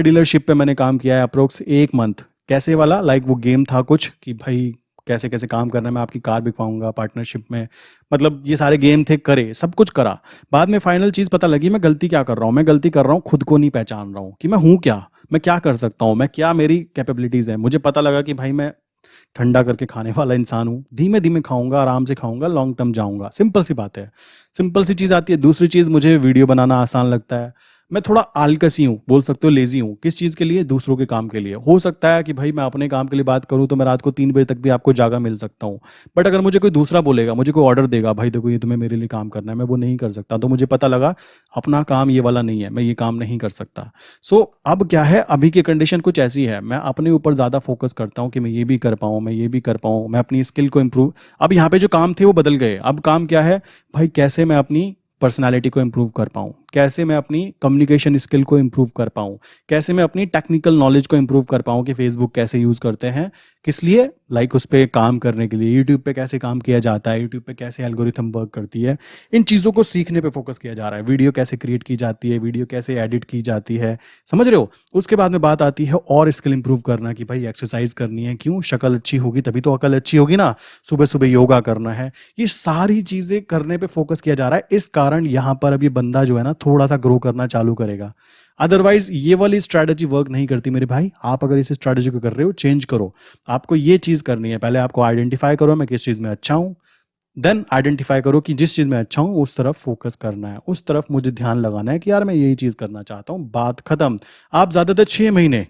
डीलरशिप पे मैंने काम किया है अप्रोक्स 1 मंथ। कैसे वाला, लाइक वो गेम था कुछ कि भाई कैसे कैसे काम करना है, मैं आपकी कार बिकवाऊंगा पार्टनरशिप में। मतलब ये सारे गेम थे, करे सब कुछ करा। बाद में फाइनल चीज़ पता लगी मैं गलती क्या कर रहा हूँ। मैं गलती कर रहा हूँ खुद को नहीं पहचान रहा हूँ कि मैं हूँ क्या, मैं क्या कर सकता हूँ, मैं क्या, मेरी कैपेबिलिटीज़ है। मुझे पता लगा कि भाई मैं ठंडा करके खाने वाला इंसान हूँ, धीमे धीमे खाऊंगा, आराम से खाऊंगा, लॉन्ग टर्म जाऊंगा। सिंपल सी बात है, सिंपल सी चीज़ आती है। दूसरी चीज़, मुझे वीडियो बनाना आसान लगता है। मैं थोड़ा आलकसी हूँ, बोल सकते हो लेजी हूँ। किस चीज़ के लिए? दूसरों के काम के लिए। हो सकता है कि भाई मैं अपने काम के लिए बात करूँ तो मैं रात को 3 बजे तक भी आपको जागा मिल सकता हूँ, बट अगर मुझे कोई दूसरा बोलेगा, मुझे कोई ऑर्डर देगा, भाई देखो ये तुम्हें मेरे लिए काम करना है, मैं वो नहीं कर सकता। तो मुझे पता लगा अपना काम ये वाला नहीं है, मैं ये काम नहीं कर सकता। सो अब क्या है, अभी की कंडीशन कुछ ऐसी है, मैं अपने ऊपर ज़्यादा फोकस करता हूँ कि मैं ये भी कर पाऊँ, मैं ये भी कर पाऊँ, मैं अपनी स्किल को इम्प्रूव। अब यहाँ पे जो काम थे वो बदल गए। अब काम क्या है भाई, कैसे मैं अपनी पर्सनालिटी को इम्प्रूव कर पाऊँ, कैसे मैं अपनी कम्युनिकेशन स्किल को इम्प्रूव कर पाऊँ, कैसे मैं अपनी टेक्निकल नॉलेज को इम्प्रूव कर पाऊँ कि फेसबुक कैसे यूज़ करते हैं, किस लिए, लाइक उस पर काम करने के लिए। यूट्यूब पे कैसे काम किया जाता है, यूट्यूब पे कैसे एल्गोरिथम वर्क करती है, इन चीज़ों को सीखने पे फोकस किया जा रहा है। वीडियो कैसे क्रिएट की जाती है, वीडियो कैसे एडिट की जाती है, समझ रहे हो। उसके बाद में बात आती है और स्किल इंप्रूव करना कि भाई एक्सरसाइज करनी है। क्यों? शक्ल अच्छी होगी तभी तो अकल अच्छी होगी ना। सुबह सुबह योगा करना है, ये सारी चीज़ें करने पे फोकस किया जा रहा है। इस कारण यहाँ पर अभी बंदा जो है ना थोड़ा सा ग्रो करना चालू करेगा। अदरवाइज ये वाली स्ट्रैटेजी वर्क नहीं करती मेरे भाई। आप अगर इस स्ट्रैटेजी को कर रहे हो, चेंज करो। आपको ये चीज़ करनी है, पहले आपको आइडेंटिफाई करो मैं किस चीज़ में अच्छा हूँ, देन आइडेंटिफाई करो कि जिस चीज़ में अच्छा हूँ उस तरफ फोकस करना है, उस तरफ मुझे ध्यान लगाना है कि यार मैं यही चीज़ करना चाहता हूँ, बात खत्म। आप ज़्यादातर 6 महीने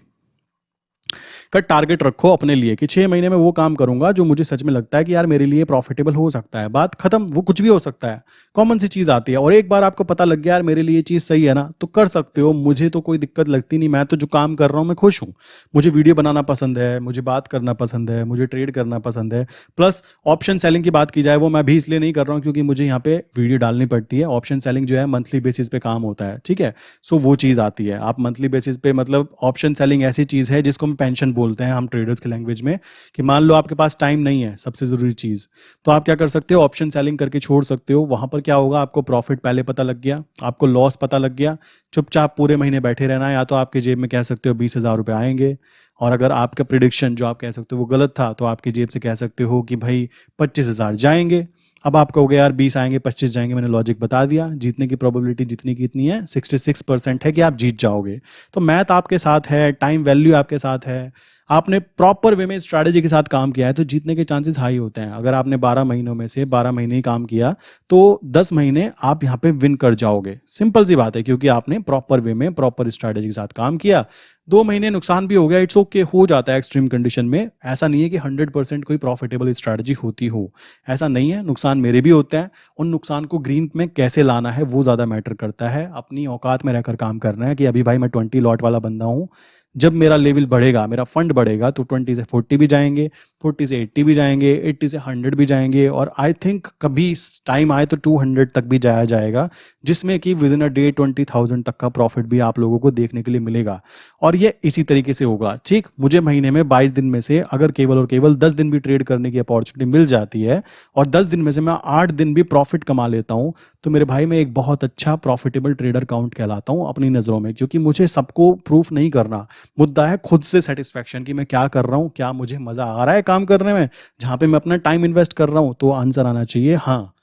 का टारगेट रखो अपने लिए कि 6 महीने में वो काम करूंगा जो मुझे सच में लगता है कि यार मेरे लिए प्रॉफिटेबल हो सकता है, बात खत्म। वो कुछ भी हो सकता है, कॉमन सी चीज़ आती है। और एक बार आपको पता लग गया यार मेरे लिए ये चीज़ सही है ना, तो कर सकते हो। मुझे तो कोई दिक्कत लगती नहीं, मैं तो जो काम कर रहा हूँ मैं खुश हूँ। मुझे वीडियो बनाना पसंद है, मुझे बात करना पसंद है, मुझे ट्रेड करना पसंद है। प्लस ऑप्शन सेलिंग की बात की जाए, वो मैं भी इसलिए नहीं कर रहा हूँ क्योंकि मुझे यहाँ पे वीडियो डालनी पड़ती है। ऑप्शन सेलिंग जो है मंथली बेसिस पे काम होता है, ठीक है। सो वो चीज़ आती है, आप मंथली बेसिस पे, मतलब ऑप्शन सेलिंग ऐसी चीज़ है जिसको हम पेंशन बोलते हैं हम ट्रेडर्स की लैंग्वेज में, कि मान लो आपके पास टाइम नहीं है, सबसे ज़रूरी चीज़, तो आप क्या कर सकते हो, ऑप्शन सेलिंग करके छोड़ सकते हो। वहाँ पर क्या होगा, आपको प्रॉफिट पहले पता लग गया, आपको लॉस पता लग गया, चुपचाप पूरे महीने बैठे रहना है। या तो आपके जेब में कह सकते हो 20,000 रुपये आएंगे, और अगर आपका प्रिडिक्शन जो आप कह सकते हो वो गलत था, तो आपकी जेब से कह सकते हो कि भाई 25,000 जाएंगे। अब आप कहोगे यार 20 आएंगे 25 जाएंगे, मैंने लॉजिक बता दिया। जीतने की प्रोबेबिलिटी जितनी की इतनी है, 66% है कि आप जीत जाओगे। तो मैथ आपके साथ है, टाइम वैल्यू आपके साथ है, आपने प्रॉपर वे में स्ट्रैटेजी के साथ काम किया है, तो जीतने के चांसेस हाई होते हैं। अगर आपने 12 महीनों में से 12 महीने ही काम किया तो 10 महीने आप यहाँ पे विन कर जाओगे। सिंपल सी बात है, क्योंकि आपने प्रॉपर वे में प्रॉपर स्ट्रैटेजी के साथ काम किया। 2 महीने नुकसान भी हो गया, इट्स ओके, हो जाता है एक्सट्रीम कंडीशन में। ऐसा नहीं है कि 100% कोई प्रॉफिटेबल स्ट्रैटेजी होती हो, ऐसा नहीं है। नुकसान मेरे भी होते हैं, उन नुकसान को ग्रीन में कैसे लाना है वो ज़्यादा मैटर करता है। अपनी औकात में रहकर काम करना है कि अभी भाई मैं 20 लॉट वाला बंदा हूँ, जब मेरा लेवल बढ़ेगा, मेरा फंड बढ़ेगा, तो 20 से 40 भी जाएंगे, 40 से 80 भी जाएंगे, 80 से 100 भी जाएंगे, और आई थिंक कभी टाइम आए तो 200 तक भी जाया जाएगा, जिसमें कि विद इन अ डे 20,000 तक का प्रॉफिट भी आप लोगों को देखने के लिए मिलेगा। और ये इसी तरीके से होगा। ठीक, मुझे महीने में 22 दिन में से अगर केवल और केवल 10 दिन भी ट्रेड करने की अपॉर्चुनिटी मिल जाती है और 10 दिन में से मैं 8 दिन भी प्रॉफिट कमा लेता हूँ, तो मेरे भाई मैं एक बहुत अच्छा प्रॉफिटेबल ट्रेडर काउंट कहलाता हूँ अपनी नज़रों में। क्योंकि मुझे सबको प्रूफ नहीं करना, मुद्दा है खुद से सेटिस्फेक्शन कि मैं क्या कर रहा हूँ, क्या मुझे मज़ा आ रहा है काम करने में, जहाँ पे मैं अपना टाइम इन्वेस्ट कर रहा हूँ। तो आंसर आना चाहिए हाँ।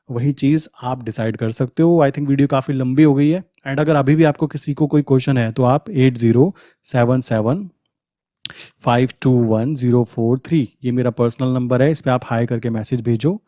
वही चीज़ आप डिसाइड कर सकते हो। आई थिंक वीडियो काफ़ी लंबी हो गई है, एंड अगर अभी भी आपको किसी को कोई क्वेश्चन है तो आप 8077521043 ये मेरा पर्सनल नंबर है, इस पर आप हाई करके मैसेज भेजो।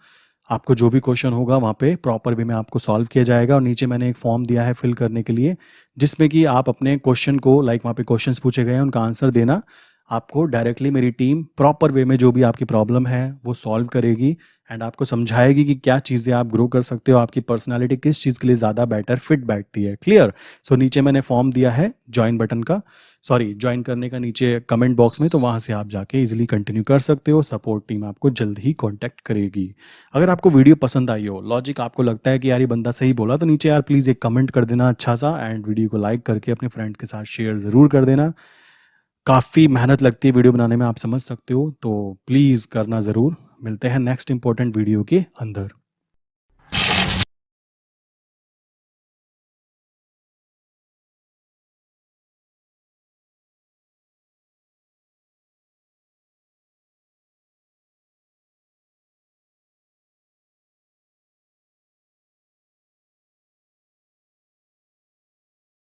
आपको जो भी क्वेश्चन होगा वहाँ पे प्रॉपर वे में आपको सॉल्व किया जाएगा। और नीचे मैंने एक फॉर्म दिया है फिल करने के लिए, जिसमें कि आप अपने क्वेश्चन को, लाइक वहाँ पे क्वेश्चंस पूछे गए हैं उनका आंसर देना। आपको डायरेक्टली मेरी टीम प्रॉपर वे में जो भी आपकी प्रॉब्लम है वो सॉल्व करेगी, एंड आपको समझाएगी कि क्या चीज़ें आप ग्रो कर सकते हो, आपकी पर्सनालिटी किस चीज़ के लिए ज़्यादा बेटर फिट बैठती है। क्लियर? सो नीचे मैंने फॉर्म दिया है ज्वाइन बटन का, सॉरी ज्वाइन करने का, नीचे कमेंट बॉक्स में, तो वहाँ से आप जाके इजीली कंटिन्यू कर सकते हो। सपोर्ट टीम आपको जल्द ही कॉन्टैक्ट करेगी। अगर आपको वीडियो पसंद आई हो, लॉजिक आपको लगता है कि यार ये बंदा सही बोला, तो नीचे यार प्लीज़ एक कमेंट कर देना अच्छा सा, एंड वीडियो को लाइक करके अपने फ्रेंड्स के साथ शेयर ज़रूर कर देना। काफ़ी मेहनत लगती है वीडियो बनाने में, आप समझ सकते हो, तो प्लीज़ करना ज़रूर। मिलते हैं नेक्स्ट इंपॉर्टेंट वीडियो के अंदर।